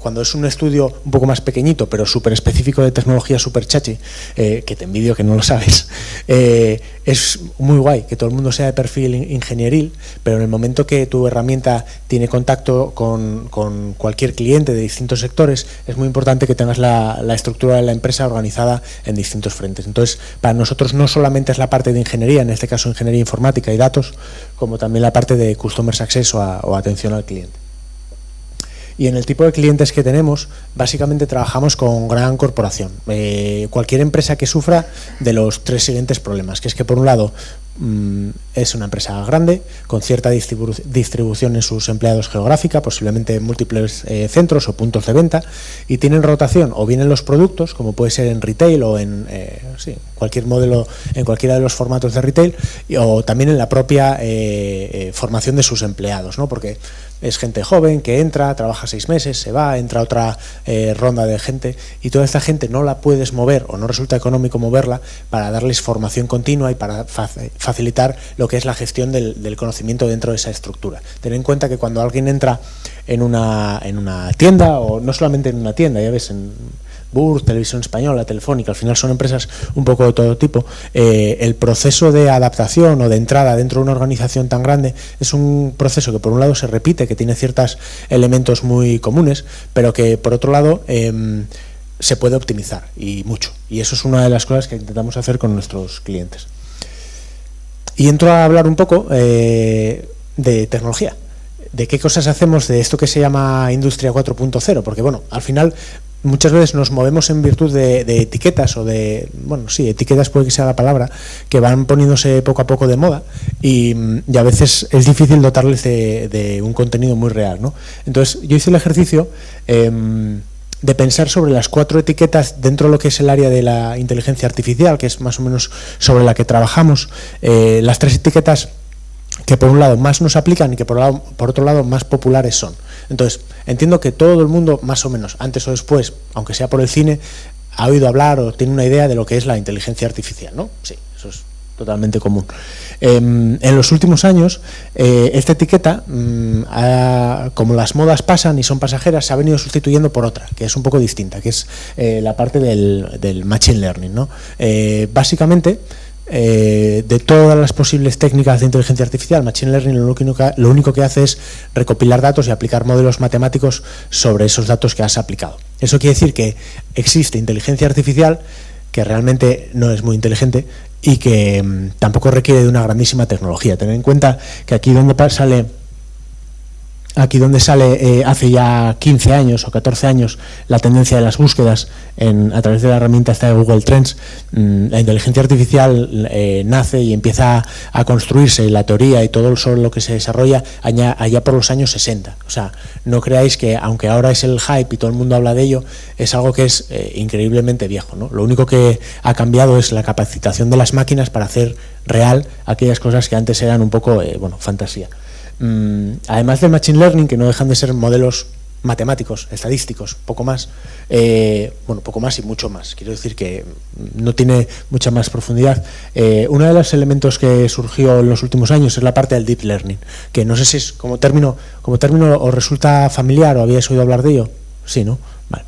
Cuando es un estudio un poco más pequeñito pero súper específico de tecnología súper chachi, que te envidio que no lo sabes, es muy guay que todo el mundo sea de perfil ingenieril, pero en el momento que tu herramienta tiene contacto con cualquier cliente de distintos sectores, es muy importante que tengas la estructura de la empresa organizada en distintos frentes. Entonces, para nosotros no solamente es la parte de ingeniería, en este caso ingeniería informática y datos, como también la parte de Customer Success o atención al cliente. Y en el tipo de clientes que tenemos, básicamente trabajamos con gran corporación. Cualquier empresa que sufra de los 3 siguientes problemas, que es que por un lado es una empresa grande, con cierta distribución en sus empleados geográfica, posiblemente en múltiples centros o puntos de venta, y tienen rotación o bien en los productos, como puede ser en retail o en cualquier modelo, en cualquiera de los formatos de retail, o también en la propia formación de sus empleados, ¿no? Porque es gente joven que entra, trabaja 6 meses, se va, entra otra ronda de gente, y toda esta gente no la puedes mover o no resulta económico moverla para darles formación continua y para facilitar lo que es la gestión del conocimiento dentro de esa estructura. Ten en cuenta que cuando alguien entra en una tienda, o no solamente en una tienda, ya ves, BUR, Televisión Española, Telefónica, al final son empresas un poco de todo tipo, el proceso de adaptación o de entrada dentro de una organización tan grande es un proceso que por un lado se repite, que tiene ciertos elementos muy comunes, pero que por otro lado se puede optimizar y mucho. Y eso es una de las cosas que intentamos hacer con nuestros clientes. Y entro a hablar un poco de tecnología, de qué cosas hacemos de esto que se llama Industria 4.0, porque bueno, al final muchas veces nos movemos en virtud de etiquetas o de, bueno, sí, etiquetas puede que sea la palabra, que van poniéndose poco a poco de moda y a veces es difícil dotarles de un contenido muy real, ¿no? Entonces yo hice el ejercicio de pensar sobre las 4 etiquetas dentro de lo que es el área de la inteligencia artificial, que es más o menos sobre la que trabajamos, las 3 etiquetas que por un lado más nos aplican y que por otro lado más populares son. Entonces, entiendo que todo el mundo, más o menos, antes o después, aunque sea por el cine, ha oído hablar o tiene una idea de lo que es la inteligencia artificial, ¿no? Sí, eso es totalmente común. En los últimos años, esta etiqueta, como las modas pasan y son pasajeras, se ha venido sustituyendo por otra, que es un poco distinta, que es la parte del Machine Learning, ¿no? Básicamente, de todas las posibles técnicas de inteligencia artificial, Machine Learning lo único que hace es recopilar datos y aplicar modelos matemáticos sobre esos datos que has aplicado. Eso quiere decir que existe inteligencia artificial que realmente no es muy inteligente y que tampoco requiere de una grandísima tecnología. Tener en cuenta que aquí donde sale hace ya 15 años o 14 años la tendencia de las búsquedas a través de la herramienta esta de Google Trends, la inteligencia artificial nace y empieza a construirse la teoría y todo sobre lo que se desarrolla allá por los años 60. O sea, no creáis que aunque ahora es el hype y todo el mundo habla de ello, es algo que es increíblemente viejo, ¿no? Lo único que ha cambiado es la capacitación de las máquinas para hacer real aquellas cosas que antes eran un poco, fantasía. Además del Machine Learning, que no dejan de ser modelos matemáticos, estadísticos, poco más, poco más y mucho más. Quiero decir que no tiene mucha más profundidad. Uno de los elementos que surgió en los últimos años es la parte del Deep Learning, que no sé si es como término os resulta familiar o habíais oído hablar de ello. Sí, ¿no? Vale.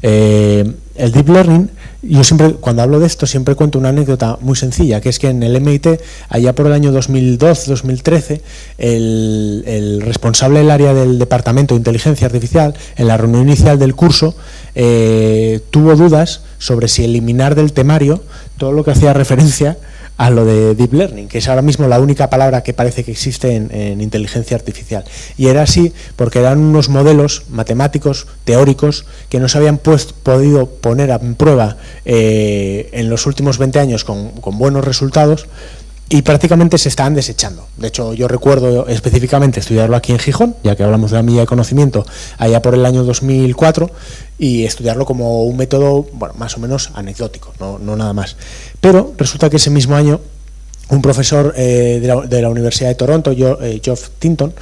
El Deep Learning, yo siempre, cuando hablo de esto, siempre cuento una anécdota muy sencilla, que es que en el MIT, allá por el año 2012-2013, el responsable del área del Departamento de Inteligencia Artificial, en la reunión inicial del curso, tuvo dudas sobre si eliminar del temario todo lo que hacía referencia a lo de Deep Learning, que es ahora mismo la única palabra que parece que existe en inteligencia artificial. Y era así porque eran unos modelos matemáticos, teóricos, que no se habían podido poner en prueba en los últimos 20 años con buenos resultados y prácticamente se estaban desechando. De hecho, yo recuerdo específicamente estudiarlo aquí en Gijón, ya que hablamos de la milla de conocimiento, allá por el año 2004, y estudiarlo como un método, bueno, más o menos anecdótico, no nada más. Pero resulta que ese mismo año un profesor de la Universidad de Toronto, Geoff Tinton,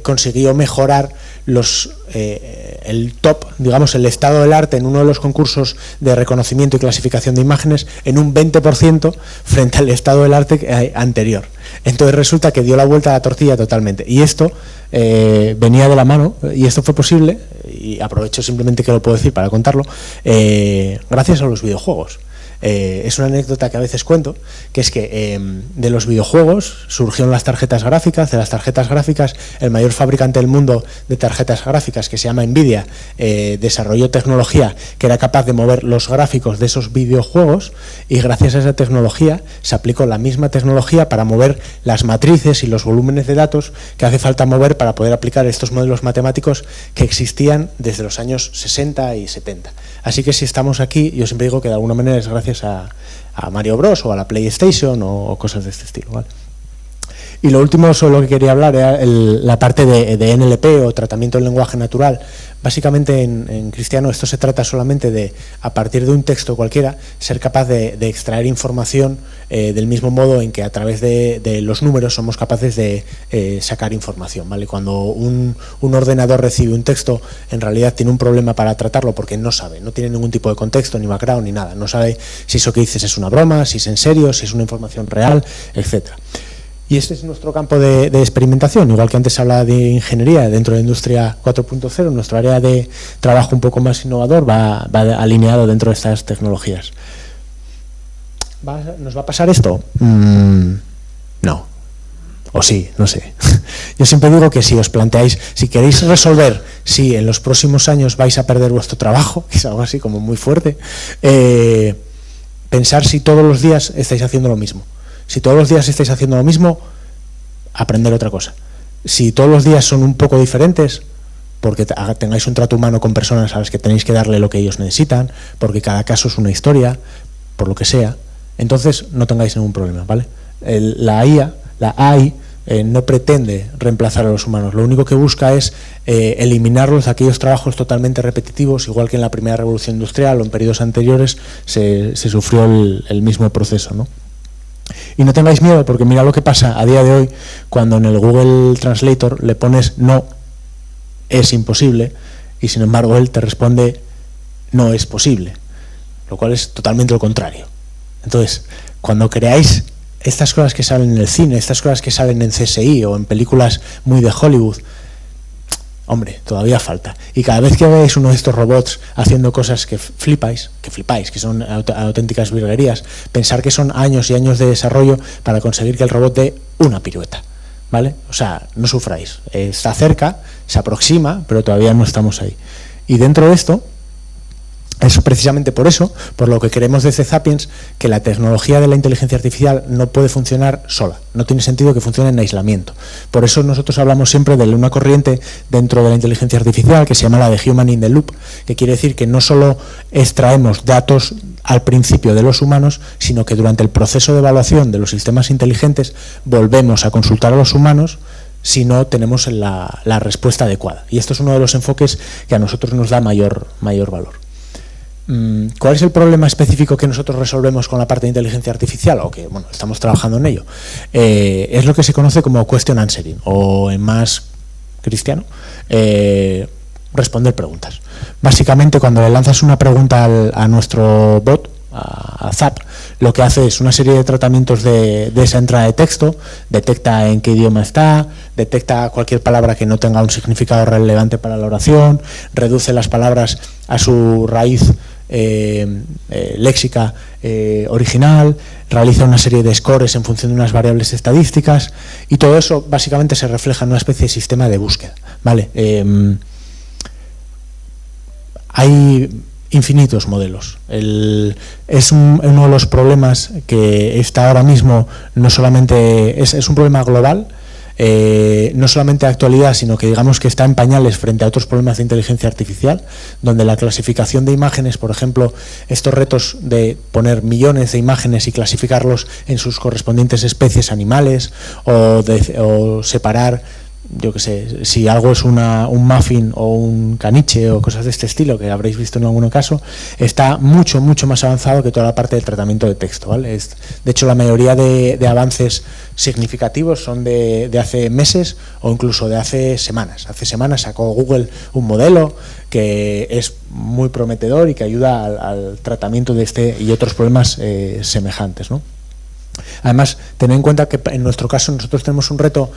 consiguió mejorar el top, digamos, el estado del arte en uno de los concursos de reconocimiento y clasificación de imágenes en un 20% frente al estado del arte anterior. Entonces resulta que dio la vuelta a la tortilla totalmente. Y esto venía de la mano, y esto fue posible, y aprovecho simplemente que lo puedo decir para contarlo, gracias a los videojuegos. Es una anécdota que a veces cuento, que es que de los videojuegos surgieron las tarjetas gráficas. De las tarjetas gráficas, el mayor fabricante del mundo de tarjetas gráficas, que se llama Nvidia, desarrolló tecnología que era capaz de mover los gráficos de esos videojuegos, y gracias a esa tecnología se aplicó la misma tecnología para mover las matrices y los volúmenes de datos que hace falta mover para poder aplicar estos modelos matemáticos que existían desde los años 60 y 70. Así que si estamos aquí, yo siempre digo que de alguna manera es gracias a Mario Bros o a la PlayStation o cosas de este estilo, ¿vale? Y lo último sobre lo que quería hablar era la parte de NLP o tratamiento del lenguaje natural. Básicamente en cristiano esto se trata solamente de, a partir de un texto cualquiera, ser capaz de extraer información del mismo modo en que a través de los números somos capaces de sacar información, ¿vale? Cuando un ordenador recibe un texto, en realidad tiene un problema para tratarlo porque no sabe, no tiene ningún tipo de contexto, ni background, ni nada. No sabe si eso que dices es una broma, si es en serio, si es una información real, etcétera. Y este es nuestro campo de experimentación, igual que antes hablaba de ingeniería dentro de la industria 4.0, nuestro área de trabajo un poco más innovador va alineado dentro de estas tecnologías. ¿Nos va a pasar esto? No. O sí, no sé. Yo siempre digo que si os planteáis, si queréis resolver si en los próximos años vais a perder vuestro trabajo, que es algo así como muy fuerte, pensar si todos los días estáis haciendo lo mismo. Si todos los días estáis haciendo lo mismo, aprender otra cosa. Si todos los días son un poco diferentes, porque tengáis un trato humano con personas a las que tenéis que darle lo que ellos necesitan, porque cada caso es una historia, por lo que sea, entonces no tengáis ningún problema, ¿vale? La AI no pretende reemplazar a los humanos, lo único que busca es eliminarlos de aquellos trabajos totalmente repetitivos, igual que en la primera revolución industrial o en periodos anteriores se sufrió el mismo proceso, ¿no? Y no tengáis miedo, porque mira lo que pasa a día de hoy cuando en el Google Translator le pones no, es imposible, y sin embargo él te responde no es posible, lo cual es totalmente lo contrario. Entonces, cuando creáis estas cosas que salen en el cine, estas cosas que salen en CSI o en películas muy de Hollywood, hombre, todavía falta. Y cada vez que veáis uno de estos robots haciendo cosas que flipáis, que son auténticas virguerías, pensar que son años y años de desarrollo para conseguir que el robot dé una pirueta, ¿vale? O sea, no sufráis. Está cerca, se aproxima, pero todavía no estamos ahí. Y dentro de esto, es precisamente por eso, por lo que queremos desde Zapiens, que la tecnología de la inteligencia artificial no puede funcionar sola, no tiene sentido que funcione en aislamiento. Por eso nosotros hablamos siempre de una corriente dentro de la inteligencia artificial que se llama la de Human in the Loop, que quiere decir que no solo extraemos datos al principio de los humanos, sino que durante el proceso de evaluación de los sistemas inteligentes volvemos a consultar a los humanos si no tenemos la respuesta adecuada. Y esto es uno de los enfoques que a nosotros nos da mayor valor. ¿Cuál es el problema específico que nosotros resolvemos con la parte de inteligencia artificial? O que, bueno, estamos trabajando en ello. Es lo que se conoce como question answering, o en más cristiano, responder preguntas. Básicamente, cuando le lanzas una pregunta a nuestro bot, a Zap, lo que hace es una serie de tratamientos de esa entrada de texto, detecta en qué idioma está, detecta cualquier palabra que no tenga un significado relevante para la oración, reduce las palabras a su raíz léxica original, realiza una serie de scores en función de unas variables estadísticas, y todo eso básicamente se refleja en una especie de sistema de búsqueda, ¿vale? Hay infinitos modelos. Es uno de los problemas que está ahora mismo, no solamente es un problema global, no solamente de actualidad, sino que digamos que está en pañales frente a otros problemas de inteligencia artificial, donde la clasificación de imágenes, por ejemplo, estos retos de poner millones de imágenes y clasificarlos en sus correspondientes especies animales, o separar, yo qué sé, si algo es un muffin o un caniche o cosas de este estilo, que habréis visto en algún caso, está mucho más avanzado que toda la parte del tratamiento de texto, ¿vale? De hecho, la mayoría de avances significativos son de hace meses o incluso de hace semanas. Hace semanas sacó Google un modelo que es muy prometedor y que ayuda al tratamiento de este y otros problemas semejantes, ¿no? Además, tened en cuenta que en nuestro caso nosotros tenemos un reto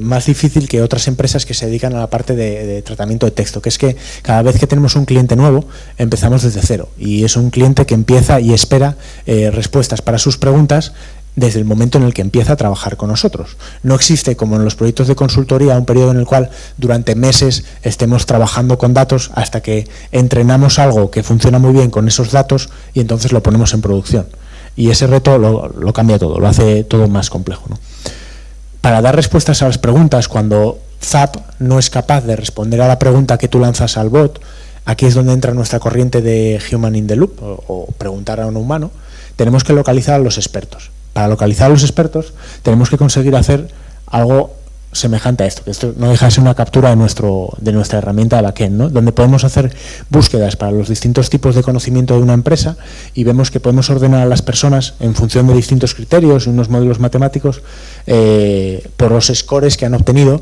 más difícil que otras empresas que se dedican a la parte de tratamiento de texto, que es que cada vez que tenemos un cliente nuevo empezamos desde cero, y es un cliente que empieza y espera respuestas para sus preguntas desde el momento en el que empieza a trabajar con nosotros. No existe, como en los proyectos de consultoría, un periodo en el cual durante meses estemos trabajando con datos hasta que entrenamos algo que funciona muy bien con esos datos y entonces lo ponemos en producción. Y ese reto lo cambia todo, lo hace todo más complejo, ¿no? Para dar respuestas a las preguntas, cuando Zap no es capaz de responder a la pregunta que tú lanzas al bot, aquí es donde entra nuestra corriente de Human in the Loop, o preguntar a un humano. Tenemos que localizar a los expertos. Para localizar a los expertos tenemos que conseguir hacer algo semejante a esto, que esto no deja de ser una captura de nuestra herramienta de backend, ¿no? Donde podemos hacer búsquedas para los distintos tipos de conocimiento de una empresa y vemos que podemos ordenar a las personas en función de distintos criterios y unos modelos matemáticos por los scores que han obtenido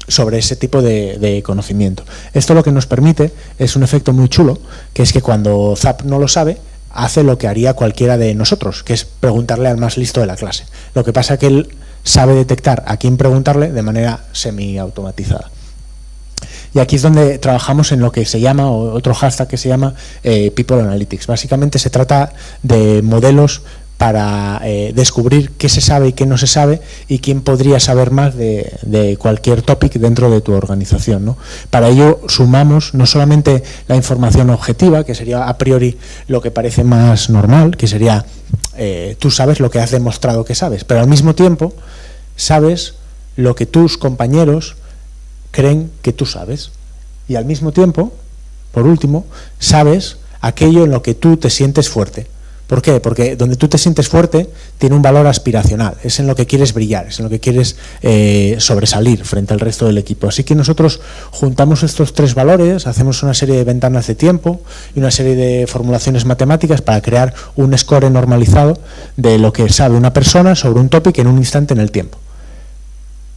sobre ese tipo de conocimiento. Esto lo que nos permite es un efecto muy chulo, que es que cuando Zap no lo sabe, hace lo que haría cualquiera de nosotros, que es preguntarle al más listo de la clase. Lo que pasa es que él sabe detectar a quién preguntarle de manera semi-automatizada. Y aquí es donde trabajamos en lo que se llama, o otro hashtag que se llama People Analytics. Básicamente se trata de modelos para descubrir qué se sabe y qué no se sabe y quién podría saber más de cualquier topic dentro de tu organización, ¿no? Para ello sumamos no solamente la información objetiva, que sería a priori lo que parece más normal, que sería tú sabes lo que has demostrado que sabes, pero al mismo tiempo sabes lo que tus compañeros creen que tú sabes. Y al mismo tiempo, por último, sabes aquello en lo que tú te sientes fuerte. ¿Por qué? Porque donde tú te sientes fuerte tiene un valor aspiracional, es en lo que quieres brillar, es en lo que quieres sobresalir frente al resto del equipo. Así que nosotros juntamos estos tres valores, hacemos una serie de ventanas de tiempo y una serie de formulaciones matemáticas para crear un score normalizado de lo que sabe una persona sobre un topic en un instante en el tiempo.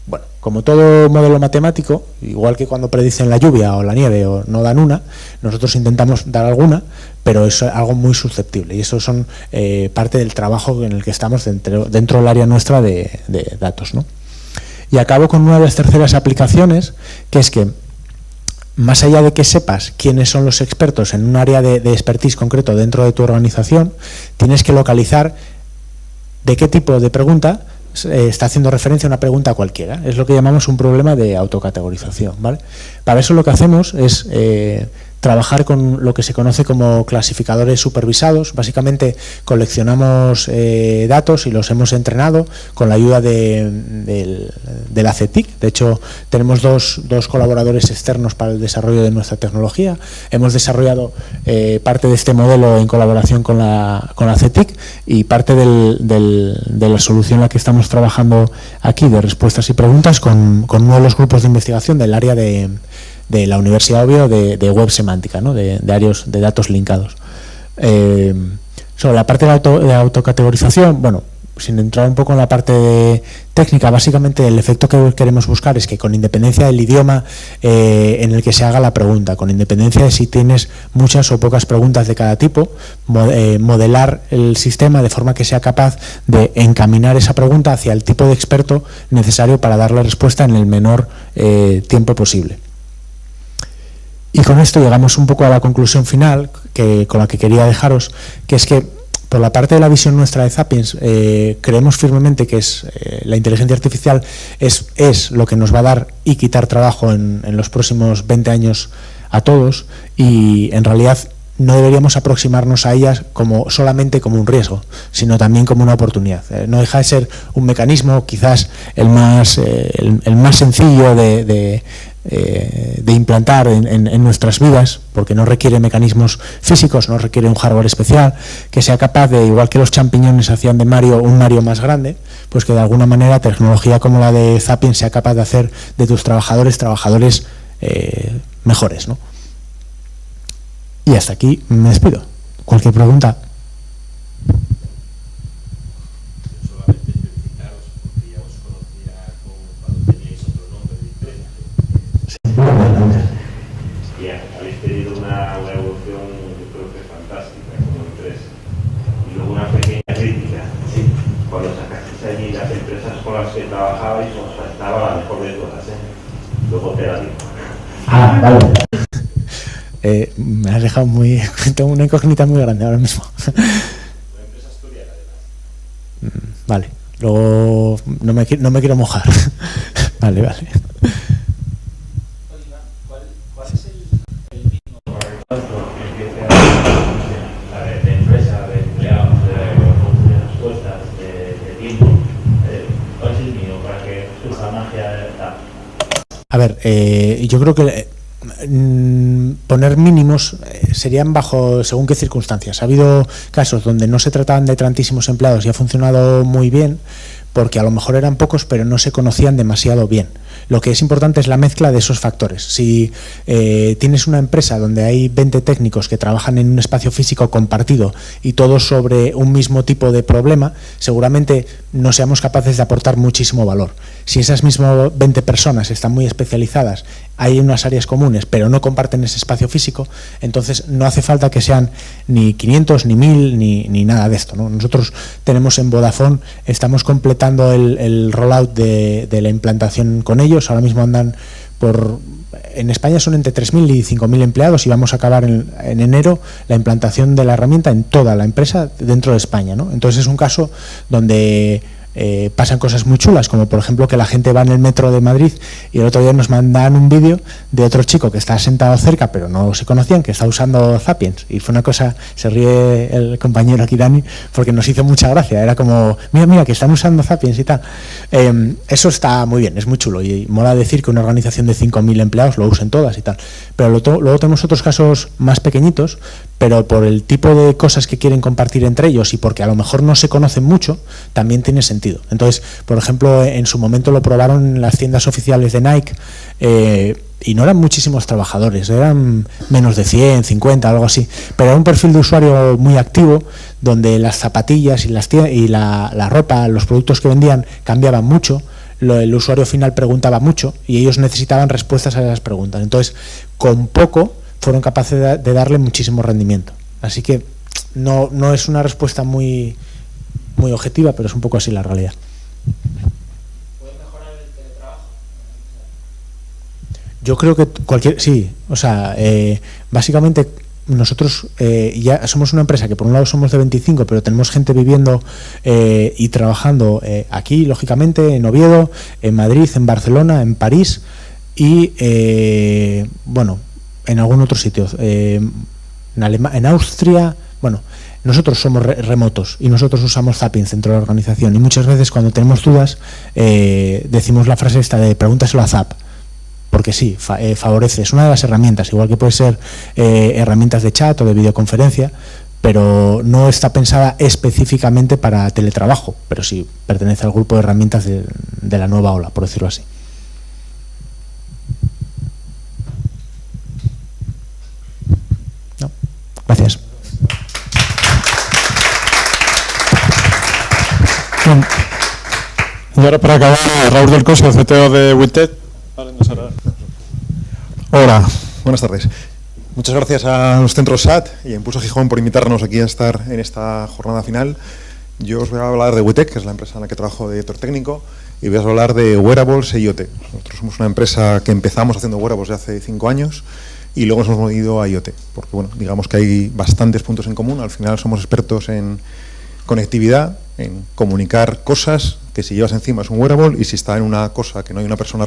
Bueno, como todo modelo matemático, igual que cuando predicen la lluvia o la nieve o no dan una, nosotros intentamos dar alguna, pero es algo muy susceptible y eso son parte del trabajo en el que estamos dentro del área nuestra de datos, ¿no? Y acabo con una de las terceras aplicaciones, que es que más allá de que sepas quiénes son los expertos en un área de expertise concreto dentro de tu organización, tienes que localizar de qué tipo de pregunta está haciendo referencia a una pregunta cualquiera. Es lo que llamamos un problema de autocategorización, ¿vale? Para eso lo que hacemos es trabajar con lo que se conoce como clasificadores supervisados. Básicamente coleccionamos datos y los hemos entrenado con la ayuda de la CETIC. De hecho, tenemos dos colaboradores externos para el desarrollo de nuestra tecnología. Hemos desarrollado parte de este modelo en colaboración con la CETIC y parte de la solución en la que estamos trabajando aquí de respuestas y preguntas con uno de los grupos de investigación del área de la Universidad Oviedo de web semántica, ¿no? de datos linkados. Sobre la parte de autocategorización, bueno, sin entrar un poco en la parte técnica, básicamente el efecto que queremos buscar es que con independencia del idioma en el que se haga la pregunta, con independencia de si tienes muchas o pocas preguntas de cada tipo, modelar el sistema de forma que sea capaz de encaminar esa pregunta hacia el tipo de experto necesario para dar la respuesta en el menor tiempo posible. Y con esto llegamos un poco a la conclusión final con la que quería dejaros, que es que por la parte de la visión nuestra de Zapiens creemos firmemente que la inteligencia artificial es lo que nos va a dar y quitar trabajo en los próximos 20 años a todos, y en realidad no deberíamos aproximarnos a ellas solamente como un riesgo, sino también como una oportunidad. No deja de ser un mecanismo quizás el más sencillo de implantar en nuestras vidas, porque no requiere mecanismos físicos, no requiere un hardware especial, que sea capaz de, igual que los champiñones hacían de Mario un Mario más grande, pues que de alguna manera tecnología como la de Zapiens sea capaz de hacer de tus trabajadores mejores, ¿no? Y hasta aquí me despido. ¿Cualquier pregunta? Solamente felicitaros porque ya os conocía cuando teníais otro nombre de empresa. Y habéis tenido una evolución, yo creo que fantástica como empresa. Y luego una pequeña crítica. Sí. Cuando sacasteis allí las empresas con las que trabajabais, os faltaba la mejor de todas, ¿eh? Luego te la digo. Ah, vale. Me has dejado tengo una incógnita muy grande ahora mismo. Una empresa asturiana, además. Vale, luego no me quiero mojar. Vale. ¿Cuál es el mínimo? De empresa, de empleados, de respuestas, de tiempo. ¿Cuál es el mínimo para que surja magia? A ver, yo creo que poner mínimos serían bajo según qué circunstancias. Ha habido casos donde no se trataban de tantísimos empleados y ha funcionado muy bien, porque a lo mejor eran pocos pero no se conocían demasiado bien. Lo que es importante es la mezcla de esos factores. Si tienes una empresa donde hay 20 técnicos que trabajan en un espacio físico compartido y todos sobre un mismo tipo de problema, seguramente no seamos capaces de aportar muchísimo valor. Si esas mismas 20 personas están muy especializadas hay unas áreas comunes, pero no comparten ese espacio físico, entonces no hace falta que sean ni 500, ni 1000, ni nada de esto, ¿no? Nosotros tenemos en Vodafone, estamos completando el rollout de la implantación con ellos, ahora mismo andan en España son entre 3.000 y 5.000 empleados y vamos a acabar en enero la implantación de la herramienta en toda la empresa dentro de España, ¿no? Entonces es un caso donde pasan cosas muy chulas, como por ejemplo que la gente va en el metro de Madrid y el otro día nos mandan un vídeo de otro chico que está sentado cerca pero no se conocían, que está usando Zapiens, y fue una cosa, se ríe el compañero aquí Dani, porque nos hizo mucha gracia, era como, mira que están usando Zapiens y tal. Eso está muy bien, es muy chulo y mola decir que una organización de 5.000 empleados lo usen todas y tal, pero luego tenemos otros casos más pequeñitos, pero por el tipo de cosas que quieren compartir entre ellos y porque a lo mejor no se conocen mucho, también tiene sentido. Entonces, por ejemplo, en su momento lo probaron en las tiendas oficiales de Nike y no eran muchísimos trabajadores, eran menos de 100, 50, algo así, pero era un perfil de usuario muy activo donde las zapatillas y la ropa, los productos que vendían cambiaban mucho, el usuario final preguntaba mucho y ellos necesitaban respuestas a esas preguntas. Entonces, con poco fueron capaces de darle muchísimo rendimiento. Así que no es una respuesta muy objetiva, pero es un poco así la realidad. ¿Puede mejorar el teletrabajo? Yo creo que sí, o sea, básicamente nosotros ya somos una empresa que por un lado somos de 25, pero tenemos gente viviendo y trabajando aquí, lógicamente, en Oviedo, en Madrid, en Barcelona, en París y, bueno, en algún otro sitio, en Austria, bueno. Nosotros somos remotos y nosotros usamos Zapiens dentro de la organización y muchas veces cuando tenemos dudas decimos la frase esta de pregúntaselo a Zap, porque sí, favorece, es una de las herramientas, igual que puede ser herramientas de chat o de videoconferencia, pero no está pensada específicamente para teletrabajo, pero sí pertenece al grupo de herramientas de la nueva ola, por decirlo así. No. Gracias. Y ahora para acabar, Raúl del Coso, CTO de WITED. Hola, buenas tardes. Muchas gracias a los centros SAT y a Impulso Gijón por invitarnos aquí a estar en esta jornada final. Yo os voy a hablar de WITEC, que es la empresa en la que trabajo de director técnico, y voy a hablar de wearables e IoT. Nosotros somos una empresa que empezamos haciendo wearables de hace 5 años y luego nos hemos movido a IoT, porque bueno, digamos que hay bastantes puntos en común. Al final somos expertos en conectividad, en comunicar cosas que si llevas encima es un wearable y si está en una cosa que no hay una persona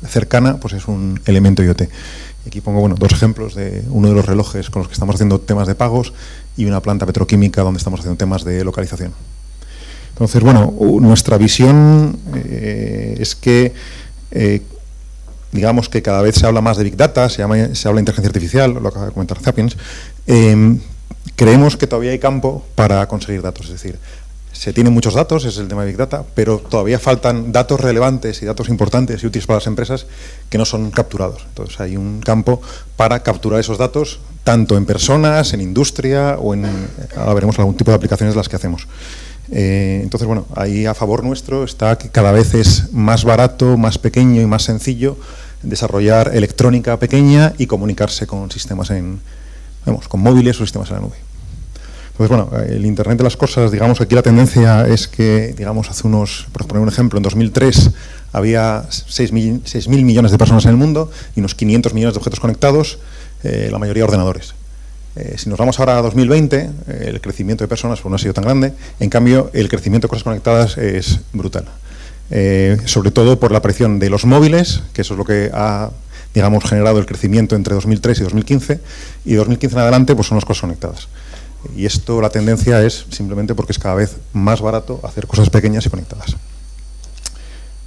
cercana, pues es un elemento IoT. Aquí pongo dos ejemplos de uno de los relojes con los que estamos haciendo temas de pagos y una planta petroquímica donde estamos haciendo temas de localización. Entonces, nuestra visión es que digamos que cada vez se habla más de Big Data, se habla de inteligencia artificial, lo acaba de comentar Zapiens. Creemos que todavía hay campo para conseguir datos, es decir, se tienen muchos datos, es el tema de Big Data, pero todavía faltan datos relevantes y datos importantes y útiles para las empresas que no son capturados. Entonces hay un campo para capturar esos datos, tanto en personas, en industria o ahora veremos algún tipo de aplicaciones de las que hacemos. Entonces, ahí a favor nuestro está que cada vez es más barato, más pequeño y más sencillo desarrollar electrónica pequeña y comunicarse con sistemas con móviles o sistemas en la nube. Entonces, el Internet de las cosas, digamos que aquí la tendencia es que, por poner un ejemplo, en 2003 había 6.000 millones de personas en el mundo y unos 500 millones de objetos conectados, la mayoría ordenadores. Si nos vamos ahora a 2020, el crecimiento de personas no ha sido tan grande, en cambio el crecimiento de cosas conectadas es brutal. Sobre todo por la aparición de los móviles, que eso es lo que ha generado el crecimiento entre 2003 y 2015, y de 2015 en adelante pues son las cosas conectadas. Y esto, la tendencia es simplemente porque es cada vez más barato hacer cosas pequeñas y conectadas.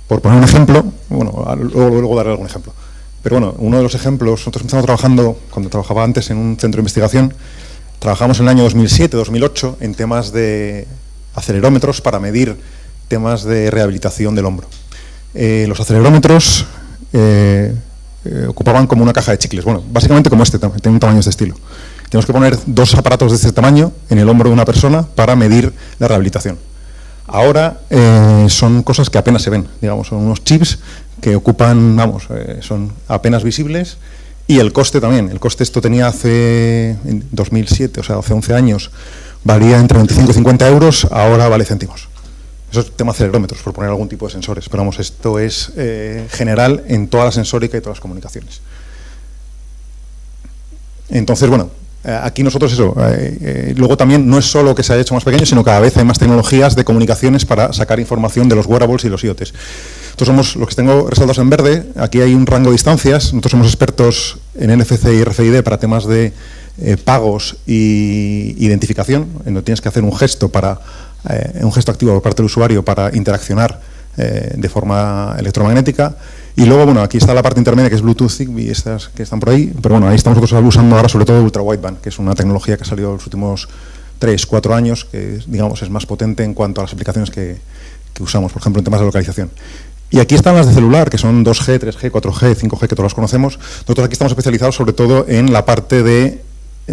Por poner un ejemplo, luego daré algún ejemplo. Pero uno de los ejemplos, nosotros empezamos trabajando, cuando trabajaba antes en un centro de investigación, trabajamos en el año 2007, 2008 en temas de acelerómetros para medir temas de rehabilitación del hombro. Los acelerómetros ocupaban como una caja de chicles, básicamente como este, tiene un tamaño de este estilo. Tenemos que poner 2 aparatos de este tamaño en el hombro de una persona para medir la rehabilitación. Ahora son cosas que apenas se ven, digamos, son unos chips que ocupan, son apenas visibles, y el coste también. El coste esto tenía en 2007, o sea, hace 11 años, valía entre 25 y 50 euros, ahora vale céntimos. Eso es tema acelerómetros, por poner algún tipo de sensores, pero vamos, esto es general en toda la sensórica y todas las comunicaciones. Entonces, bueno, aquí nosotros eso, luego también no es solo que se haya hecho más pequeño, sino cada vez hay más tecnologías de comunicaciones para sacar información de los wearables y los IoTs. Nosotros somos los que tengo resaltados en verde, aquí hay un rango de distancias, nosotros somos expertos en NFC y RFID para temas de pagos y identificación, en donde tienes que hacer un gesto activo por parte del usuario para interaccionar de forma electromagnética. Y luego, bueno, aquí está la parte intermedia, que es Bluetooth, Zigbee, estas que están por ahí, pero bueno, ahí estamos nosotros usando ahora sobre todo Ultra Wideband, que es una tecnología que ha salido en los últimos 3-4 años, que digamos es más potente en cuanto a las aplicaciones que usamos, por ejemplo, en temas de localización. Y aquí están las de celular, que son 2G, 3G, 4G, 5G, que todos las conocemos. Nosotros aquí estamos especializados sobre todo en la parte de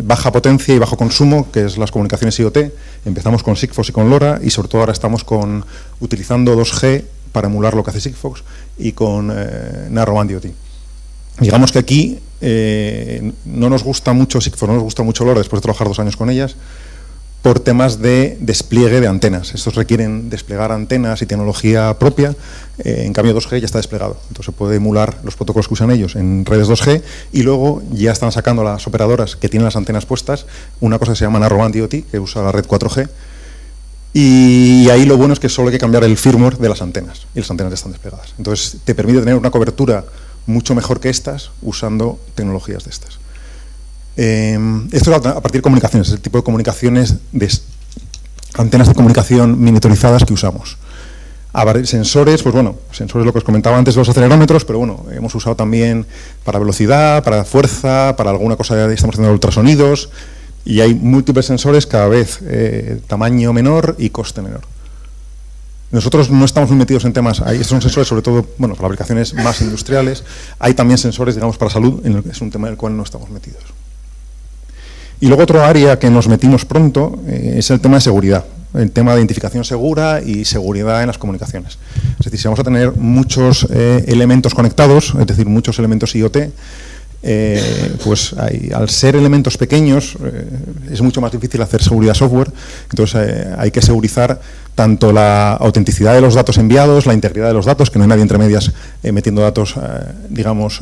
baja potencia y bajo consumo, que es las comunicaciones IoT. Empezamos con Sigfox y con LoRa, y sobre todo ahora estamos utilizando 2G para emular lo que hace Sigfox, y con Narrowband IoT. Digamos que aquí no nos gusta mucho Sigfox, no nos gusta mucho LoRa, después de trabajar 2 años con ellas, por temas de despliegue de antenas. Estos requieren desplegar antenas y tecnología propia, en cambio 2G ya está desplegado. Entonces se puede emular los protocolos que usan ellos en redes 2G, y luego ya están sacando las operadoras que tienen las antenas puestas una cosa que se llama Narrowband IoT, que usa la red 4G, y ahí lo bueno es que solo hay que cambiar el firmware de las antenas, y las antenas ya están desplegadas. Entonces te permite tener una cobertura mucho mejor que estas, usando tecnologías de estas. Esto es a partir de comunicaciones, es el tipo de comunicaciones, de antenas de comunicación miniaturizadas que usamos. Sensores, pues bueno, sensores lo que os comentaba antes de los acelerómetros, pero bueno, hemos usado también para velocidad, para fuerza, para alguna cosa, estamos haciendo ultrasonidos, y hay múltiples sensores, cada vez tamaño menor y coste menor. Nosotros no estamos muy metidos en temas, estos son sensores sobre todo, bueno, para aplicaciones más industriales. Hay también sensores, digamos, para salud, es un tema en el cual no estamos metidos. Y luego otro área que nos metimos pronto es el tema de seguridad, el tema de identificación segura y seguridad en las comunicaciones. Es decir, si vamos a tener muchos elementos conectados, es decir, muchos elementos IoT, pues al ser elementos pequeños es mucho más difícil hacer seguridad software. Entonces hay que segurizar tanto la autenticidad de los datos enviados, la integridad de los datos, que no hay nadie entre medias metiendo datos, digamos,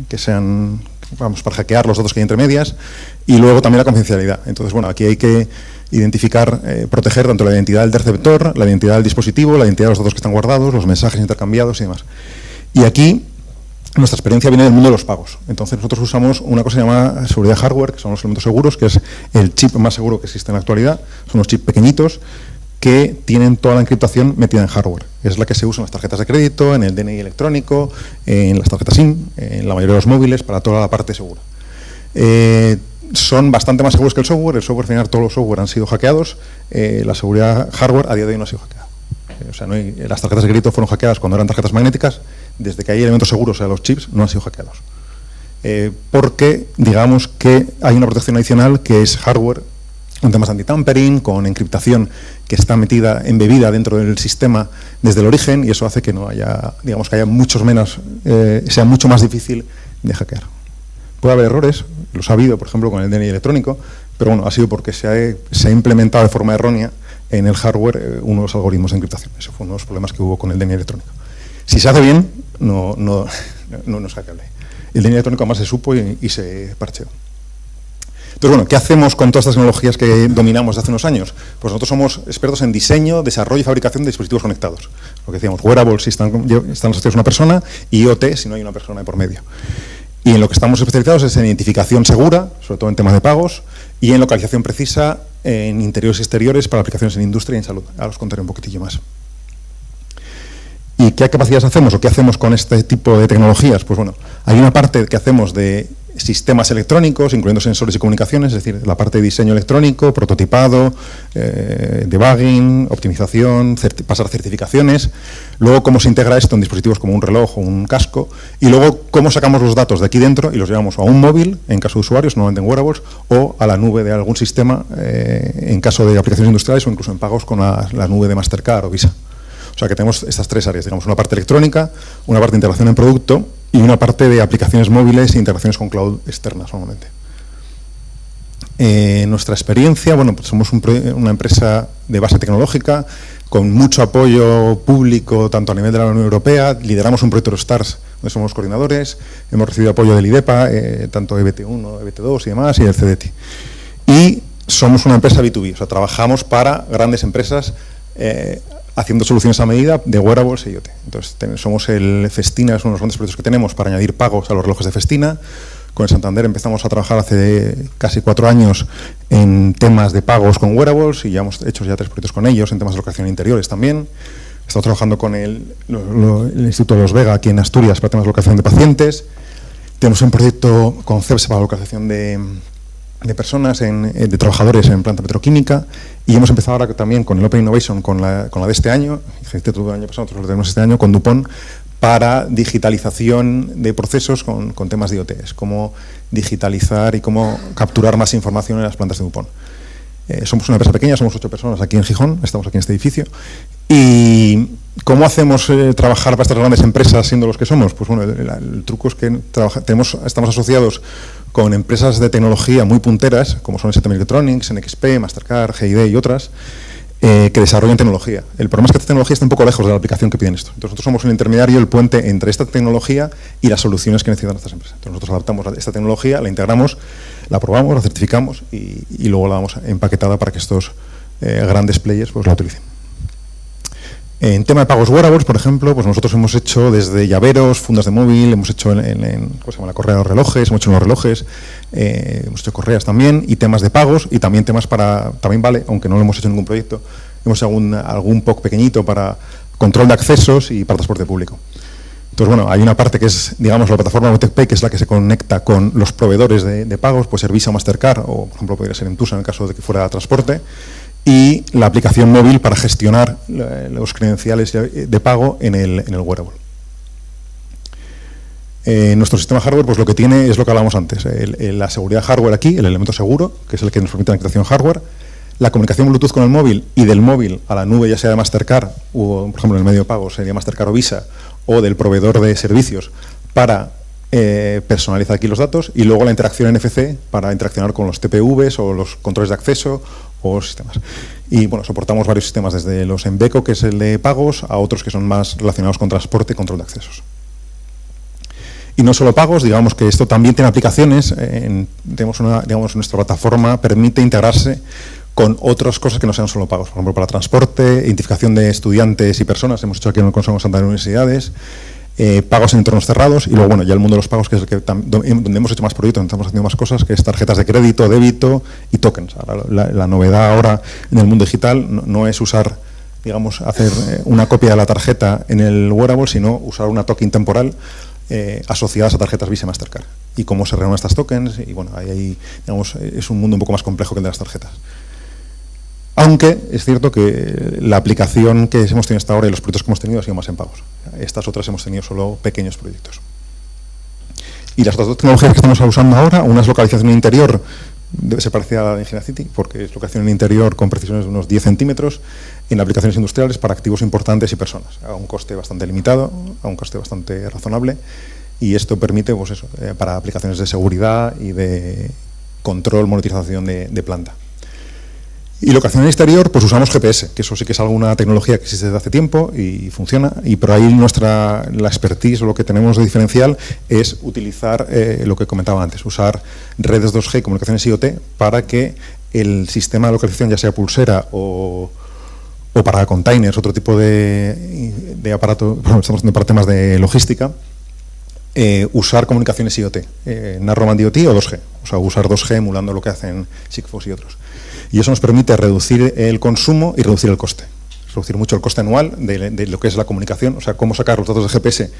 que sean, vamos, para hackear los datos que hay entre medias, y luego también la confidencialidad. Entonces, bueno, aquí hay que identificar, proteger tanto la identidad del receptor, la identidad del dispositivo, la identidad de los datos que están guardados, los mensajes intercambiados y demás. Y aquí nuestra experiencia viene del mundo de los pagos. Entonces nosotros usamos una cosa que se llama seguridad hardware, que son los elementos seguros, que es el chip más seguro que existe en la actualidad. Son unos chips pequeñitos que tienen toda la encriptación metida en hardware. Es la que se usa en las tarjetas de crédito, en el DNI electrónico, en las tarjetas SIM, en la mayoría de los móviles, para toda la parte segura. Son bastante más seguros que el software. El software, al final, todos los software han sido hackeados. La seguridad hardware a día de hoy no ha sido hackeada. O sea, las tarjetas de crédito fueron hackeadas cuando eran tarjetas magnéticas. Desde que hay elementos seguros, o sea, los chips, no han sido hackeados. Porque, digamos que hay una protección adicional que es hardware, con temas de anti-tampering, con encriptación que está embebida dentro del sistema desde el origen, y eso hace que no haya, digamos, que haya muchos menos, sea mucho más difícil de hackear. Puede haber errores, los ha habido, por ejemplo, con el DNI electrónico, pero bueno, ha sido porque se ha implementado de forma errónea en el hardware uno de los algoritmos de encriptación. Eso fue uno de los problemas que hubo con el DNI electrónico. Si se hace bien, no es hackeable. El DNI electrónico además se supo y se parcheó. Entonces, bueno, ¿qué hacemos con todas estas tecnologías que dominamos desde hace unos años? Pues nosotros somos expertos en diseño, desarrollo y fabricación de dispositivos conectados. Lo que decíamos, wearables si están asociados a una persona, y IoT si no hay una persona de por medio. Y en lo que estamos especializados es en identificación segura, sobre todo en temas de pagos, y en localización precisa en interiores y exteriores para aplicaciones en industria y en salud. Ahora os contaré un poquitillo más. ¿Y qué capacidades hacemos o qué hacemos con este tipo de tecnologías? Pues bueno, hay una parte que hacemos de sistemas electrónicos, incluyendo sensores y comunicaciones, es decir, la parte de diseño electrónico, prototipado, debugging, optimización, pasar certificaciones. Luego, cómo se integra esto en dispositivos como un reloj o un casco. Y luego, cómo sacamos los datos de aquí dentro y los llevamos a un móvil, en caso de usuarios, normalmente en wearables, o a la nube de algún sistema, en caso de aplicaciones industriales o incluso en pagos con la nube de Mastercard o Visa. O sea que tenemos estas tres áreas, digamos, una parte electrónica, una parte de integración en producto y una parte de aplicaciones móviles e integraciones con cloud externas normalmente. Nuestra experiencia, bueno, pues somos una empresa de base tecnológica con mucho apoyo público tanto a nivel de la Unión Europea, lideramos un proyecto de STARS donde somos coordinadores, hemos recibido apoyo del IDEPA, tanto EBT1, EBT2 y demás, y del CDT. Y somos una empresa B2B, o sea, trabajamos para grandes empresas haciendo soluciones a medida de wearables e IoT. Entonces, somos el Festina, es uno de los grandes proyectos que tenemos para añadir pagos a los relojes de Festina. Con el Santander empezamos a trabajar hace casi 4 años en temas de pagos con wearables y ya hemos hecho 3 proyectos con ellos, en temas de locación de interiores también. Estamos trabajando con el Instituto de Los Vega aquí en Asturias para temas de locación de pacientes. Tenemos un proyecto con CEPS para localización de personas, de trabajadores en planta petroquímica, y hemos empezado ahora también con el Open Innovation, con la de este año, el año pasado, nosotros lo tenemos este año, con DuPont, para digitalización de procesos con temas de IoT, es cómo digitalizar y cómo capturar más información en las plantas de DuPont. Somos una empresa pequeña, somos 8 personas aquí en Gijón, estamos aquí en este edificio, y ¿cómo hacemos trabajar para estas grandes empresas siendo los que somos? Pues bueno, el truco es que estamos asociados con empresas de tecnología muy punteras, como son STM Electronics, NXP, Mastercard, GID y otras, que desarrollan tecnología. El problema es que esta tecnología está un poco lejos de la aplicación que piden esto. Entonces nosotros somos el intermediario, el puente entre esta tecnología y las soluciones que necesitan estas empresas. Entonces nosotros adaptamos esta tecnología, la integramos, la probamos, la certificamos y luego la damos empaquetada para que estos grandes players pues, la utilicen. En tema de pagos wearables, por ejemplo, pues nosotros hemos hecho desde llaveros, fundas de móvil, hemos hecho la correa de los relojes, hemos hecho en los relojes, hemos hecho correas también, y temas de pagos, y también temas también vale, aunque no lo hemos hecho en ningún proyecto, hemos hecho algún POC pequeñito para control de accesos y para transporte público. Entonces, bueno, hay una parte que es, digamos, la plataforma WTPay, que es la que se conecta con los proveedores de pagos, pues ser Visa o Mastercard, o por ejemplo podría ser Entusa en el caso de que fuera transporte, y la aplicación móvil para gestionar los credenciales de pago en el wearable. Nuestro sistema hardware, pues lo que tiene es lo que hablábamos antes, la seguridad hardware aquí, el elemento seguro, que es el que nos permite la encriptación hardware, la comunicación Bluetooth con el móvil y del móvil a la nube, ya sea de Mastercard, o por ejemplo en el medio de pago sería Mastercard o Visa, o del proveedor de servicios para personalizar aquí los datos, y luego la interacción NFC para interaccionar con los TPVs o los controles de acceso o sistemas. Y bueno, soportamos varios sistemas, desde los Enveco, que es el de pagos, a otros que son más relacionados con transporte y control de accesos. Y no solo pagos, digamos que esto también tiene aplicaciones. Nuestra plataforma permite integrarse con otras cosas que no sean solo pagos. Por ejemplo, para transporte, identificación de estudiantes y personas, hemos hecho aquí en el Consejo de Santander de Universidades, pagos en entornos cerrados, y luego, bueno, ya el mundo de los pagos, que es el donde hemos hecho más proyectos, donde estamos haciendo más cosas, que es tarjetas de crédito, débito y tokens. Ahora, la novedad ahora en el mundo digital no es usar, digamos, hacer una copia de la tarjeta en el wearable, sino usar una token temporal asociadas a tarjetas Visa y Mastercard. Y cómo se reúnen estas tokens, y bueno, ahí digamos, es un mundo un poco más complejo que el de las tarjetas. Aunque es cierto que la aplicación que hemos tenido hasta ahora y los proyectos que hemos tenido han sido más en pagos. Estas otras hemos tenido solo pequeños proyectos. Y las otras dos tecnologías que estamos usando ahora, una es localización en interior, debe ser parecida a la de Ingenia City, porque es locación en interior con precisiones de unos 10 centímetros, en aplicaciones industriales para activos importantes y personas, a un coste bastante limitado, a un coste bastante razonable, y esto permite, pues eso, para aplicaciones de seguridad y de control, monitorización de planta. Y locación en exterior, pues usamos GPS, que eso sí que es alguna tecnología que existe desde hace tiempo y funciona, y por ahí la expertise o lo que tenemos de diferencial es utilizar lo que comentaba antes, usar redes 2G, comunicaciones IoT, para que el sistema de localización, ya sea pulsera o para containers, otro tipo de aparato, estamos haciendo para temas de logística, usar comunicaciones IoT, Narrowband IoT o 2G, o sea, usar 2G emulando lo que hacen Sigfox y otros. Y eso nos permite reducir el consumo y reducir el coste. reducir mucho el coste anual de lo que es la comunicación, o sea, cómo sacar los datos de GPS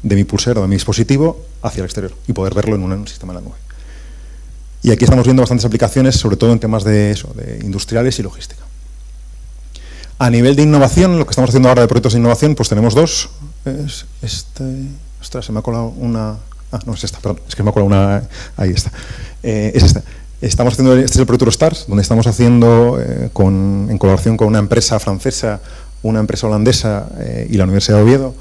de mi pulsero, de mi dispositivo, hacia el exterior y poder verlo en un sistema en la nube. Y aquí estamos viendo bastantes aplicaciones, sobre todo en temas de industriales y logística. A nivel de innovación, lo que estamos haciendo ahora de proyectos de innovación, pues tenemos dos. Ostras, se me ha colado una... Ah, no, es esta, perdón, es que me ha colado una... Ahí está. Es esta. Estamos haciendo, este es el proyecto Stars, donde estamos haciendo, en colaboración con una empresa francesa, una empresa holandesa y la Universidad de Oviedo,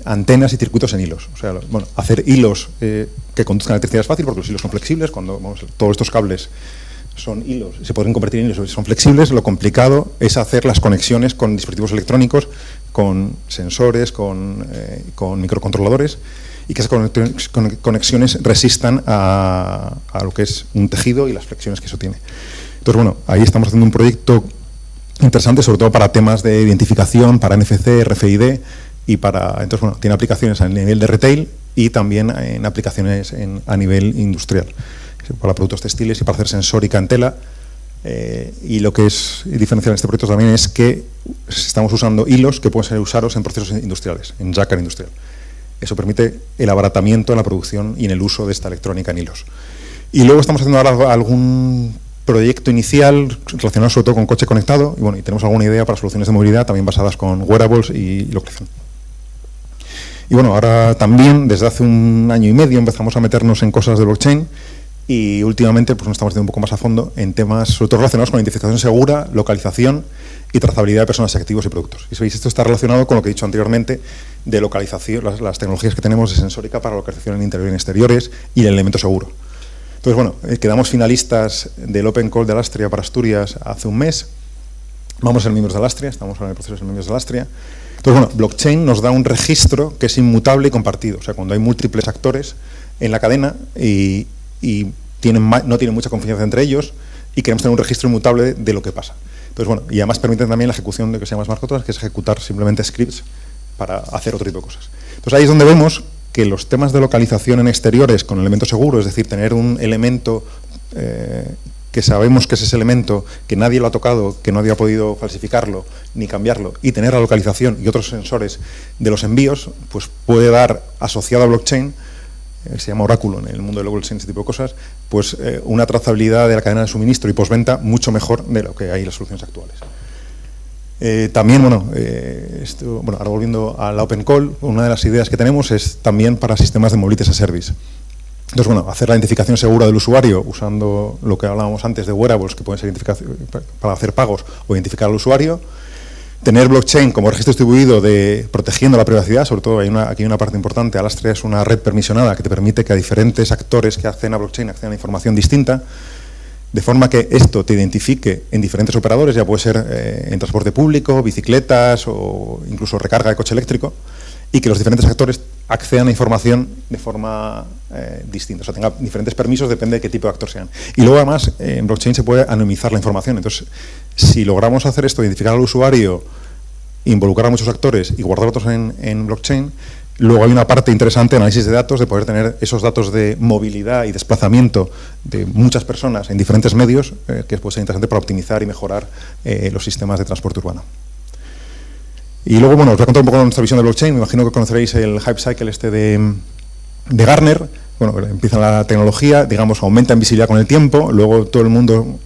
antenas y circuitos en hilos. O sea, bueno, hacer hilos que conduzcan electricidad es fácil porque los hilos son flexibles. Cuando todos estos cables son hilos, se pueden convertir en hilos, son flexibles. Lo complicado es hacer las conexiones con dispositivos electrónicos, con sensores, con microcontroladores, y que esas conexiones resistan a lo que es un tejido y las flexiones que eso tiene. Entonces, bueno, ahí estamos haciendo un proyecto interesante, sobre todo para temas de identificación, para NFC, RFID, y entonces, bueno, tiene aplicaciones a nivel de retail y también en aplicaciones a nivel industrial, para productos textiles y para hacer sensórica en tela. Y lo que es diferencial en este proyecto también es que estamos usando hilos que pueden ser usados en procesos industriales, en Jacquard industrial. Eso permite el abaratamiento en la producción y en el uso de esta electrónica en hilos. Y luego estamos haciendo ahora algún proyecto inicial relacionado sobre todo con coche conectado, y bueno, y tenemos alguna idea para soluciones de movilidad también basadas con wearables y localización. Y bueno, ahora también, desde hace un año y medio, empezamos a meternos en cosas de blockchain, y últimamente pues nos estamos metiendo un poco más a fondo en temas sobre todo relacionados con identificación segura, localización y trazabilidad de personas, activos y productos. Y sabéis, esto está relacionado con lo que he dicho anteriormente de localización, las tecnologías que tenemos de sensórica para localización en interior y en exteriores y el elemento seguro. Entonces, bueno, quedamos finalistas del Open Call de Alastria para Asturias hace un mes. Vamos a ser miembros de Alastria, estamos en el proceso de ser miembros de Alastria. Entonces, bueno, blockchain nos da un registro que es inmutable y compartido. O sea, cuando hay múltiples actores en la cadena y no tienen mucha confianza entre ellos y queremos tener un registro inmutable de lo que pasa. Entonces, bueno, y además permiten también la ejecución de lo que se llama smart contracts, que es ejecutar simplemente scripts para hacer otro tipo de cosas. Entonces, ahí es donde vemos que los temas de localización en exteriores con elemento seguro, es decir, tener un elemento que sabemos que es ese elemento, que nadie lo ha tocado, que nadie ha podido falsificarlo ni cambiarlo, y tener la localización y otros sensores de los envíos, pues puede dar, asociado a blockchain, se llama oráculo en el mundo de blockchain, ese tipo de cosas, pues una trazabilidad de la cadena de suministro y postventa mucho mejor de lo que hay en las soluciones actuales. También, bueno, ahora volviendo a la Open Call, una de las ideas que tenemos es también para sistemas de Mobility as a Service. Entonces, bueno, hacer la identificación segura del usuario usando lo que hablábamos antes de wearables, que pueden ser para hacer pagos o identificar al usuario. Tener blockchain como registro distribuido protegiendo la privacidad, sobre todo aquí hay una parte importante. Alastria es una red permisionada que te permite que a diferentes actores que acceden a blockchain accedan a información distinta, de forma que esto te identifique en diferentes operadores, ya puede ser en transporte público, bicicletas o incluso recarga de coche eléctrico, y que los diferentes actores accedan a información de forma distinta, o sea, tenga diferentes permisos, depende de qué tipo de actor sean. Y luego, además, en blockchain se puede anonimizar la información. Entonces, si logramos hacer esto, identificar al usuario, involucrar a muchos actores y guardar datos en blockchain, luego hay una parte interesante de análisis de datos, de poder tener esos datos de movilidad y desplazamiento de muchas personas en diferentes medios, que puede ser interesante para optimizar y mejorar los sistemas de transporte urbano. Y luego, bueno, os voy a contar un poco de nuestra visión de blockchain. Me imagino que conoceréis el hype cycle de Gartner. Bueno, empieza la tecnología, digamos, aumenta en visibilidad con el tiempo, luego todo el mundo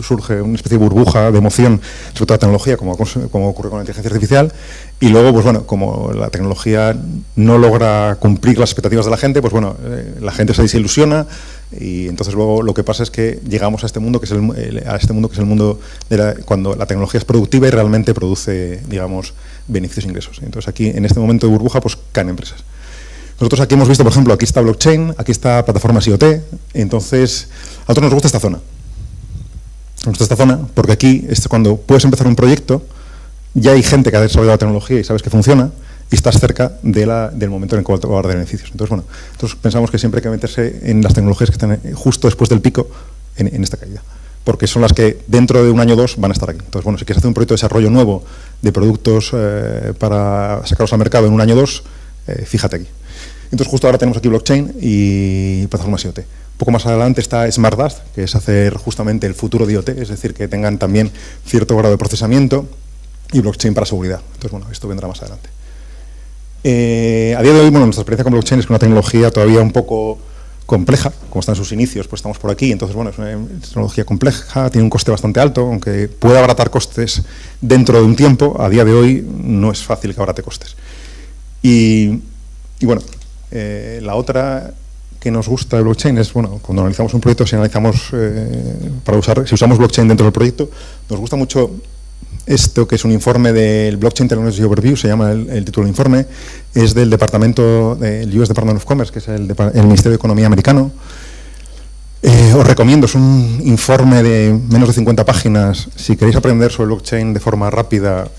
surge una especie de burbuja de emoción sobre toda la tecnología, como ocurre con la inteligencia artificial, y luego, pues bueno, como la tecnología no logra cumplir las expectativas de la gente, pues bueno, la gente se desilusiona, y entonces luego lo que pasa es que llegamos a este mundo que es el mundo de cuando la tecnología es productiva y realmente produce, digamos, beneficios e ingresos. Entonces aquí, en este momento de burbuja, pues caen empresas. Nosotros aquí hemos visto, por ejemplo, aquí está blockchain, aquí está plataformas IoT, entonces a nosotros nos gusta esta zona. Nos gusta esta zona porque aquí es cuando puedes empezar un proyecto, ya hay gente que ha desarrollado la tecnología y sabes que funciona, y estás cerca del momento en el que va a dar beneficios. Entonces, bueno, nosotros pensamos que siempre hay que meterse en las tecnologías que están justo después del pico en esta caída, porque son las que dentro de un año o dos van a estar aquí. Entonces, bueno, si quieres hacer un proyecto de desarrollo nuevo de productos para sacarlos al mercado en un año o dos, fíjate aquí. Entonces, justo ahora tenemos aquí blockchain y plataformas IoT. Un poco más adelante está Smart Dust, que es hacer justamente el futuro de IoT, es decir, que tengan también cierto grado de procesamiento y blockchain para seguridad. Entonces, bueno, esto vendrá más adelante. A día de hoy, bueno, nuestra experiencia con blockchain es que una tecnología todavía un poco compleja, como está en sus inicios, pues estamos por aquí, entonces, bueno, es una tecnología compleja, tiene un coste bastante alto, aunque puede abaratar costes dentro de un tiempo, a día de hoy no es fácil que abarate costes. Y bueno, la otra que nos gusta de blockchain es, bueno, cuando analizamos un proyecto, si usamos blockchain dentro del proyecto, nos gusta mucho esto, que es un informe del Blockchain Technology Overview, se llama el título del informe, es del departamento, del US Department of Commerce, que es el Ministerio de Economía americano. Os recomiendo, es un informe de menos de 50 páginas. Si queréis aprender sobre blockchain de forma rápida,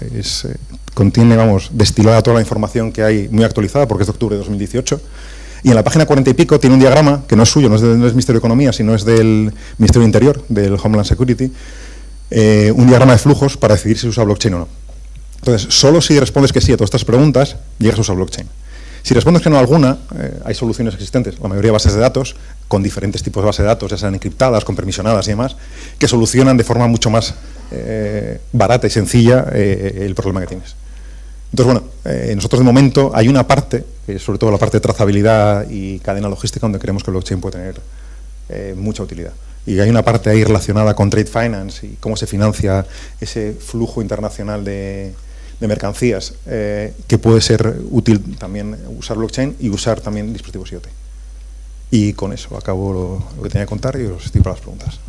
contiene, vamos, destilada toda la información que hay, muy actualizada, porque es de octubre de 2018. Y en la página 40 y pico tiene un diagrama, que no es suyo, no es del Ministerio de Economía, sino es del Ministerio de Interior, del Homeland Security, un diagrama de flujos para decidir si se usa blockchain o no. Entonces, solo si respondes que sí a todas estas preguntas, llegas a usar blockchain. Si respondes que no a alguna, hay soluciones existentes, la mayoría de bases de datos, con diferentes tipos de bases de datos, ya sean encriptadas, con permisionadas y demás, que solucionan de forma mucho más barata y sencilla el problema que tienes. Entonces, bueno, nosotros de momento hay una parte, que es sobre todo la parte de trazabilidad y cadena logística, donde creemos que el blockchain puede tener mucha utilidad. Y hay una parte ahí relacionada con trade finance y cómo se financia ese flujo internacional de mercancías, que puede ser útil también usar blockchain y usar también dispositivos IoT. Y con eso acabo lo que tenía que contar y os estoy para las preguntas.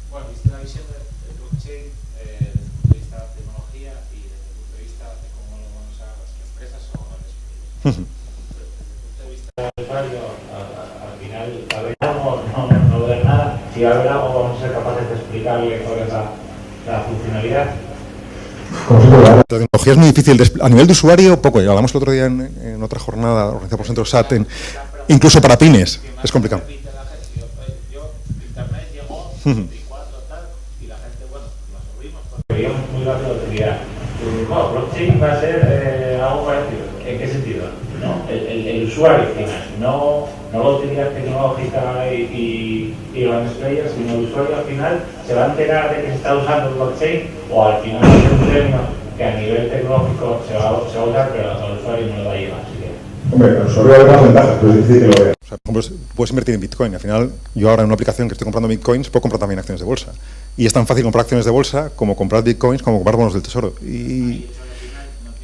Bueno, viste la visión del blockchain desde el punto de vista de la tecnología y desde el punto de vista de cómo lo van a usar las empresas o los dispositivos. Desde el punto de vista del usuario, al final, a ver algo, no ver nada. Si va a haber algo, vamos a ser capaces de explicarle cuál es la funcionalidad. La tecnología es muy difícil, a nivel de usuario, poco. Ya hablamos el otro día en otra jornada organizada por Centro SAT, incluso para pymes, es complicado. Internet llegó, 24 tal, y la gente, bueno, nos abrimos, porque veíamos muy rápido que diría, bueno, blockchain va a ser algo parecido. ¿En qué sentido? ¿No? El usuario final, no la utilidad tecnológica y grandes players, sino el usuario al final se va a enterar de que se está usando el blockchain, o al final es un término que a nivel tecnológico se va a usar, pero al usuario no lo va a llevar. Así que... Hombre, el usuario va a ver más ventajas, pero es difícil que lo vea. O sea, por ejemplo, puedes invertir en Bitcoin. Al final, yo ahora en una aplicación que estoy comprando Bitcoins, puedo comprar también acciones de bolsa. Y es tan fácil comprar acciones de bolsa como comprar Bitcoins, como comprar bonos del tesoro. Y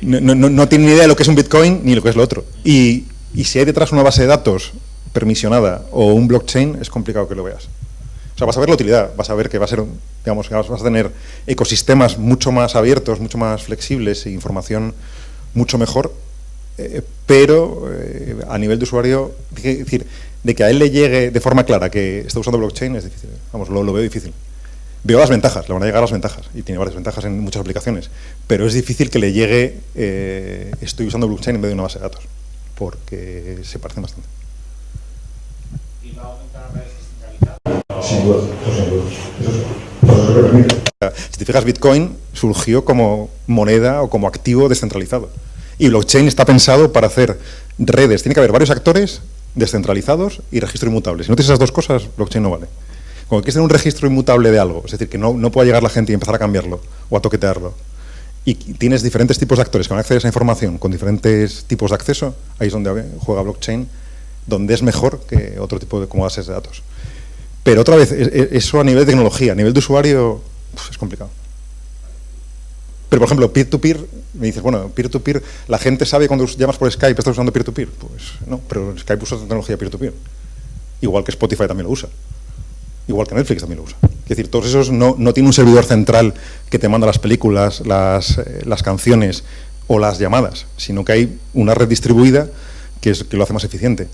no tiene ni idea de lo que es un Bitcoin ni lo que es lo otro. Y si hay detrás una base de datos permisionada o un blockchain, es complicado que lo veas. O sea, vas a ver la utilidad, vas a ver que va a ser, digamos, que vas a tener ecosistemas mucho más abiertos, mucho más flexibles e información mucho mejor, pero a nivel de usuario, es decir, de que a él le llegue de forma clara que está usando blockchain es difícil. Vamos, lo veo difícil. Veo las ventajas, le van a llegar las ventajas, y tiene varias ventajas en muchas aplicaciones, pero es difícil que le llegue, estoy usando blockchain en vez de una base de datos, porque se parecen bastante. ¿Y va a aumentar las redes descentralizadas? Sin duda, eso es lo que permite. Si te fijas, Bitcoin surgió como moneda o como activo descentralizado. Y blockchain está pensado para hacer redes. Tiene que haber varios actores descentralizados y registro inmutable. Si no tienes esas dos cosas, blockchain no vale. Cuando quieres tener un registro inmutable de algo, es decir, que no pueda llegar la gente y empezar a cambiarlo o a toquetearlo, y tienes diferentes tipos de actores que van a acceder a esa información con diferentes tipos de acceso, ahí es donde juega blockchain, donde es mejor que otro tipo de como bases de datos. Pero otra vez, eso a nivel de tecnología, a nivel de usuario, es complicado. Pero, por ejemplo, peer-to-peer, me dices, bueno, peer-to-peer, ¿la gente sabe cuando llamas por Skype estás usando peer-to-peer? Pues no, pero Skype usa tecnología peer-to-peer. Igual que Spotify también lo usa. Igual que Netflix también lo usa. Es decir, todos esos no tienen un servidor central que te manda las películas, las canciones o las llamadas, sino que hay una red distribuida que lo hace más eficiente.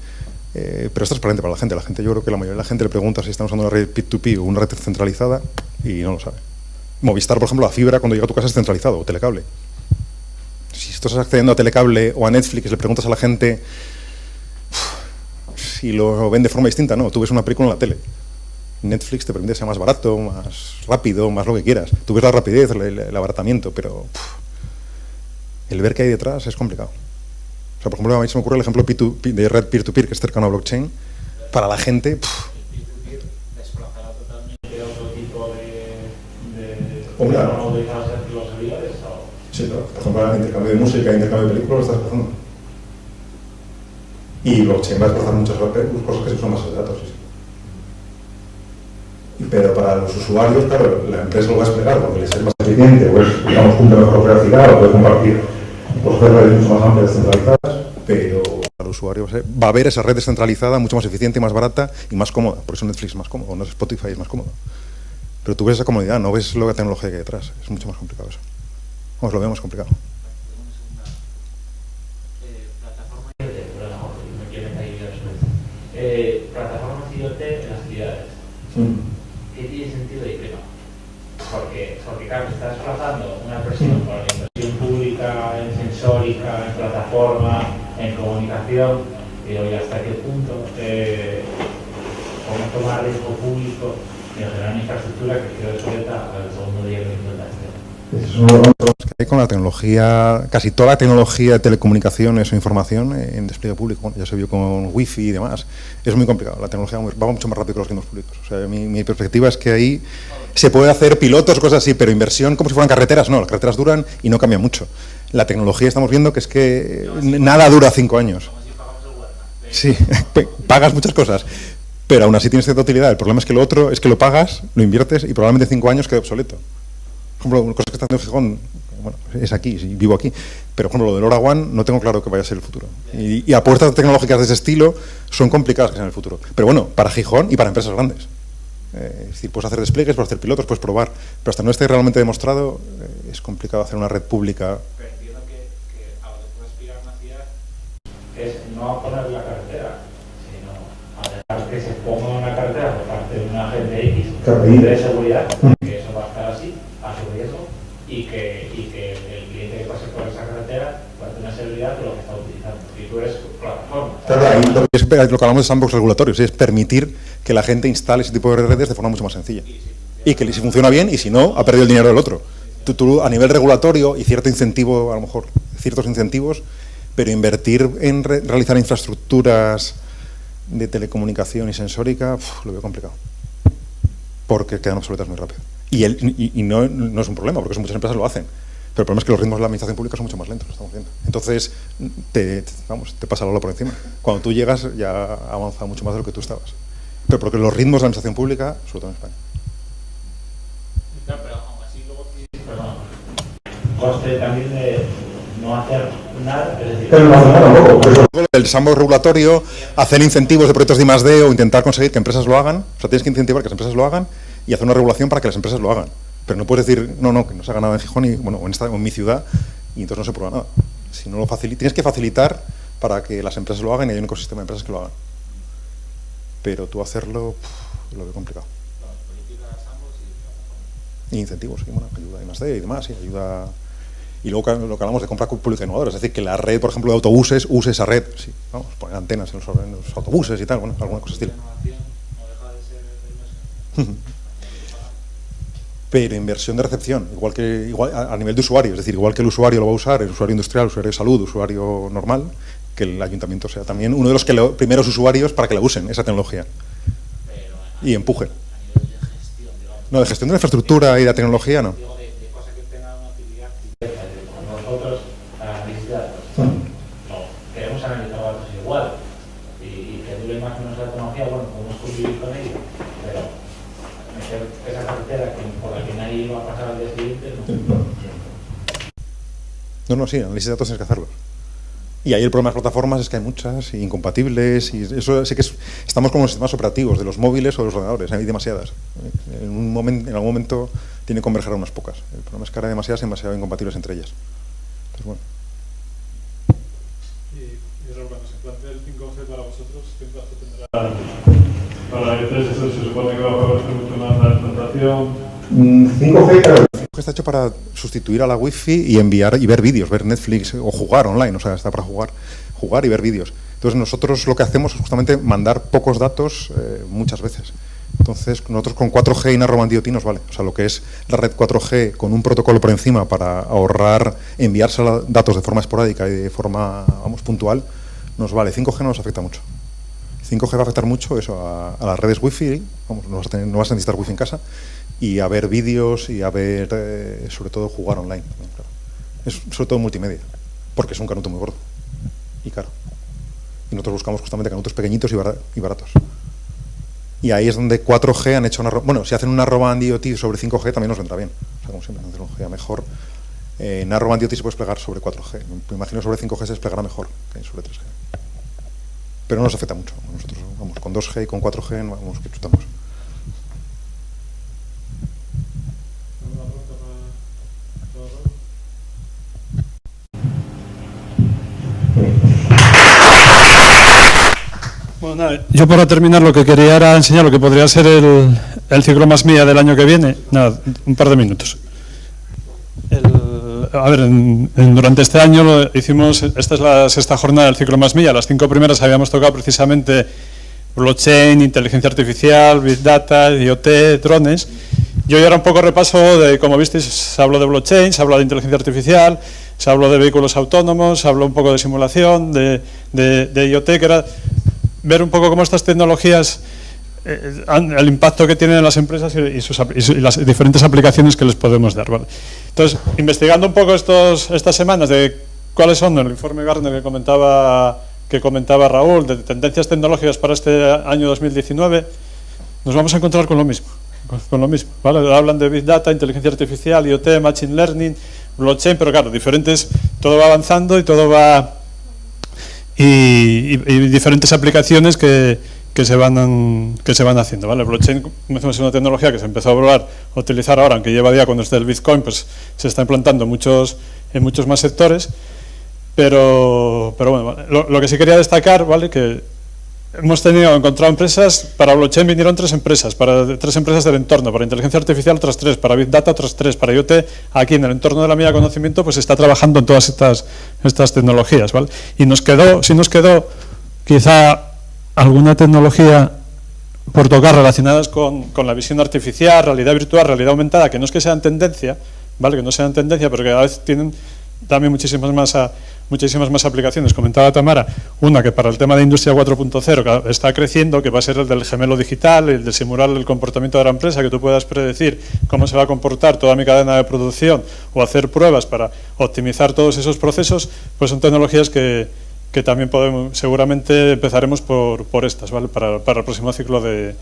Pero es transparente para la gente. Yo creo que la mayoría de la gente le pregunta si están usando una red P2P o una red centralizada y no lo sabe. Movistar, por ejemplo, la fibra cuando llega a tu casa es centralizado, o telecable. Si estás accediendo a telecable o a Netflix, le preguntas a la gente si lo ven de forma distinta. No, tú ves una película en la tele. Netflix te permite que sea más barato, más rápido, más lo que quieras. Tú ves la rapidez, el abaratamiento, pero el ver qué hay detrás es complicado. O sea, por ejemplo, a mí se me ocurre el ejemplo de red peer-to-peer, que es cercano a blockchain. Para la gente... El peer-to-peer desplazará totalmente otro tipo de Hombre, ¿no utilizamos los servidores? Sí, claro. Por ejemplo, el intercambio de música, intercambio de películas lo estás pasando. Y blockchain va a desplazar muchas cosas que se usan más de datos, sí. Pero para los usuarios, claro, la empresa lo va a explicar porque les es más eficiente, o es, digamos, cumple mejor operacional, o puede compartir redes mucho más amplias descentralizadas, pero para el usuario va a haber esa red descentralizada mucho más eficiente, más barata y más cómoda. Por eso Netflix es más cómodo, no es Spotify es más cómodo. Pero tú ves esa comodidad, no ves la tecnología que hay detrás. Es mucho más complicado eso. Vamos, lo vemos complicado. Plataformas IoT en las ciudades. ¿Qué tiene sentido y qué no? Porque claro, está desplazando una presión por la inversión pública, en sensórica, en plataforma, en comunicación, y hoy hasta qué punto cómo tomar riesgo público y generar una infraestructura que quede obsoleta al segundo día que implementación. Es uno de los problemas que hay con la tecnología, casi toda la tecnología de telecomunicaciones o información en despliegue público. Bueno, ya se vio con Wi-Fi y demás. Es muy complicado. La tecnología va mucho más rápido que los ritmos públicos. O sea, mi perspectiva es que ahí se puede hacer pilotos, cosas así, pero inversión como si fueran carreteras, no. Las carreteras duran y no cambia mucho. La tecnología estamos viendo que es que nada dura 5 años. Sí, pagas muchas cosas, pero aún así tienes cierta utilidad. El problema es que lo otro es que lo pagas, lo inviertes y probablemente 5 años quede obsoleto. Por ejemplo, una cosa que está haciendo Gijón, bueno, es aquí, sí, vivo aquí, pero por ejemplo, lo del LoRaWAN no tengo claro que vaya a ser el futuro. Y apuestas tecnológicas de ese estilo son complicadas que sean el futuro. Pero bueno, para Gijón y para empresas grandes. Es decir, puedes hacer despliegues, puedes hacer pilotos, puedes probar, pero hasta no esté realmente demostrado, es complicado hacer una red pública. Pero entiendo que a lo que puede aspirar una ciudad es no a poner la carretera, sino a dejar que se ponga una carretera por parte de un agente X de seguridad, que eso va a estar así, a su riesgo, y que el cliente que pase por esa carretera va a tener seguridad de lo que está utilizando. Y tú eres plataforma. Claro, ahí lo que hablamos de sandbox regulatorios, es permitir que la gente instale ese tipo de redes de forma mucho más sencilla. Y que si funciona bien, y si no, ha perdido el dinero del otro. Tú a nivel regulatorio y cierto incentivo, a lo mejor, ciertos incentivos, pero invertir en realizar infraestructuras de telecomunicación y sensórica, lo veo complicado. Porque quedan obsoletas muy rápido. Y no es un problema, porque muchas empresas lo hacen. Pero el problema es que los ritmos de la administración pública son mucho más lentos, lo estamos viendo. Entonces, te pasa la ola por encima. Cuando tú llegas, ya ha avanzado mucho más de lo que tú estabas. Pero porque los ritmos de la administración pública, sobre todo en España. Claro, pero aún así luego coste también de no hacer nada, es decir... Pero no hacer nada tampoco. El sandbox regulatorio, hacer incentivos de proyectos de I+D o intentar conseguir que empresas lo hagan. O sea, tienes que incentivar que las empresas lo hagan y hacer una regulación para que las empresas lo hagan. Pero no puedes decir, no, que no se haga nada en Gijón o en mi ciudad y entonces no se prueba nada. Si no lo tienes que facilitar para que las empresas lo hagan y hay un ecosistema de empresas que lo hagan. Pero tú hacerlo, lo veo complicado. Y incentivos, sí, bueno, ayuda a I+D y demás, sí, ayuda... Y luego lo que hablamos de compra pública innovadora, es decir, que la red, por ejemplo, de autobuses use esa red, sí, vamos, poner antenas en los autobuses y tal, bueno, alguna cosa estilo. Pero inversión de recepción, igual a nivel de usuario, es decir, igual que el usuario lo va a usar, el usuario industrial, el usuario de salud, el usuario normal, que el ayuntamiento sea también uno de los primeros usuarios para que la usen, esa tecnología. Y empujen. No, de gestión de la infraestructura y de la tecnología, no. Nosotros, análisis de datos, queremos analizar datos igual y que dure más o menos la tecnología, bueno, podemos convivir con ello, pero meter esa carretera por la que nadie va a pasar al día siguiente, No, sí, análisis de datos tienes que hacerlo. Y ahí el problema de las plataformas es que hay muchas y incompatibles y eso sí que estamos como los sistemas operativos de los móviles o de los ordenadores, hay demasiadas. En algún momento tiene que converger a unas pocas. El problema es que ahora hay demasiadas y demasiado incompatibles entre ellas. Entonces, bueno. Y Raúl, cuando se plantea el 5G para vosotros, ¿qué impacto tendrá? Para el eso se supone que va a favorecer mucho más la implantación. 5G, claro. 5G está hecho para sustituir a la Wi-Fi y enviar y ver vídeos, ver Netflix o jugar online, o sea, está para jugar y ver vídeos. Entonces nosotros lo que hacemos es justamente mandar pocos datos muchas veces. Entonces nosotros con 4G y Narrowband IoT nos vale. O sea, lo que es la red 4G con un protocolo por encima para ahorrar, enviarse datos de forma esporádica y de forma, puntual, nos vale. 5G no nos afecta mucho. 5G va a afectar mucho eso a las redes Wi-Fi, no vas a necesitar Wi-Fi en casa, y a ver vídeos y a ver, sobre todo, jugar online. Claro. Es sobre todo multimedia, porque es un canuto muy gordo y caro. Y nosotros buscamos justamente canutos pequeñitos y baratos. Y ahí es donde 4G han hecho una... Bueno, si hacen una Narrowband IoT sobre 5G también nos vendrá bien. O sea, como siempre, hacer un GA mejor. Narrowband IoT se puede desplegar sobre 4G. Me imagino sobre 5G se desplegará mejor que sobre 3G. Pero no nos afecta mucho. Nosotros vamos con 2G y con 4G vamos que chutamos. Bueno, nada, yo para terminar lo que quería era enseñar lo que podría ser el ciclo Más Milla del año que viene. Nada, un par de minutos. Durante este año hicimos, esta es la sexta jornada del ciclo Más Milla. Las 5 primeras habíamos tocado precisamente blockchain, inteligencia artificial, big data, IoT, drones. Y hoy era un poco repaso de, como visteis, se habló de blockchain, se habló de inteligencia artificial, se habló de vehículos autónomos, se habló un poco de simulación, de IoT, que era ver un poco cómo estas tecnologías, el impacto que tienen en las empresas y las diferentes aplicaciones que les podemos dar, ¿vale? Entonces, investigando un poco estas semanas de cuáles son el informe Gartner que comentaba Raúl, de tendencias tecnológicas para este año 2019, nos vamos a encontrar con lo mismo, ¿vale? Hablan de Big Data, inteligencia artificial, IoT, Machine Learning, blockchain, pero claro, diferentes, todo va avanzando y todo va... Y diferentes aplicaciones que se van haciendo, ¿vale? El blockchain, como decimos, es una tecnología que se empezó a utilizar ahora, aunque lleva ya con esto del Bitcoin, pues se está implantando en muchos más sectores, pero bueno, ¿vale? Lo que sí quería destacar, ¿vale? Que hemos encontrado empresas, para blockchain vinieron 3 empresas, para 3 empresas del entorno, para inteligencia artificial otras 3, para Big Data otras 3, para IoT, aquí en el entorno de la milla de conocimiento, pues se está trabajando en todas estas tecnologías, ¿vale? Y nos quedó quizá alguna tecnología por tocar relacionadas con la visión artificial, realidad virtual, realidad aumentada, que no es que sean tendencia, ¿vale? Que no sean tendencia, pero que a veces tienen también muchísimas más aplicaciones. Comentaba Tamara, una que para el tema de Industria 4.0 que está creciendo, que va a ser el del gemelo digital, el de simular el comportamiento de la empresa, que tú puedas predecir cómo se va a comportar toda mi cadena de producción o hacer pruebas para optimizar todos esos procesos, pues son tecnologías que también seguramente empezaremos por estas, ¿vale? Para el próximo ciclo de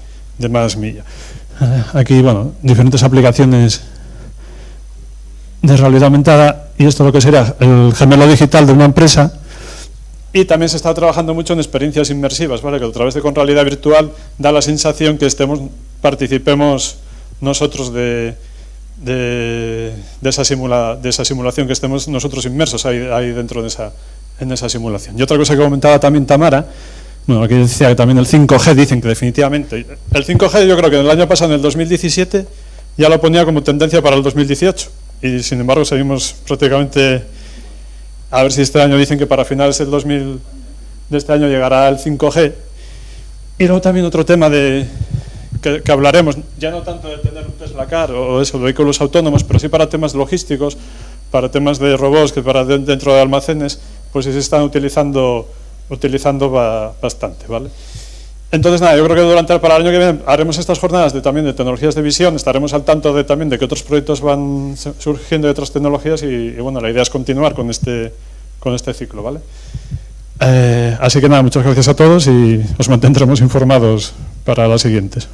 Más Milla. Aquí, bueno, diferentes aplicaciones de realidad aumentada, y esto es lo que sería el gemelo digital de una empresa. Y también se está trabajando mucho en experiencias inmersivas, ¿vale? Que a través de con realidad virtual da la sensación que participemos nosotros de esa simulación, que estemos nosotros inmersos ahí dentro en esa simulación. Y otra cosa que comentaba también Tamara, bueno, aquí decía que también el 5G, dicen que definitivamente, el 5G yo creo que el año pasado, en el 2017, ya lo ponía como tendencia para el 2018, y sin embargo seguimos prácticamente, a ver si este año dicen que para finales de este año llegará el 5G. Y luego también otro tema que hablaremos, ya no tanto de tener un Tesla Car o eso, vehículos autónomos, pero sí para temas logísticos, para temas de robots, que para dentro de almacenes, pues sí se están utilizando bastante, ¿vale? Entonces, nada, yo creo que para el año que viene haremos estas jornadas también de tecnologías de visión, estaremos al tanto también de que otros proyectos van surgiendo de otras tecnologías y bueno, la idea es continuar con este ciclo, ¿vale? Así que nada, muchas gracias a todos y os mantendremos informados para las siguientes.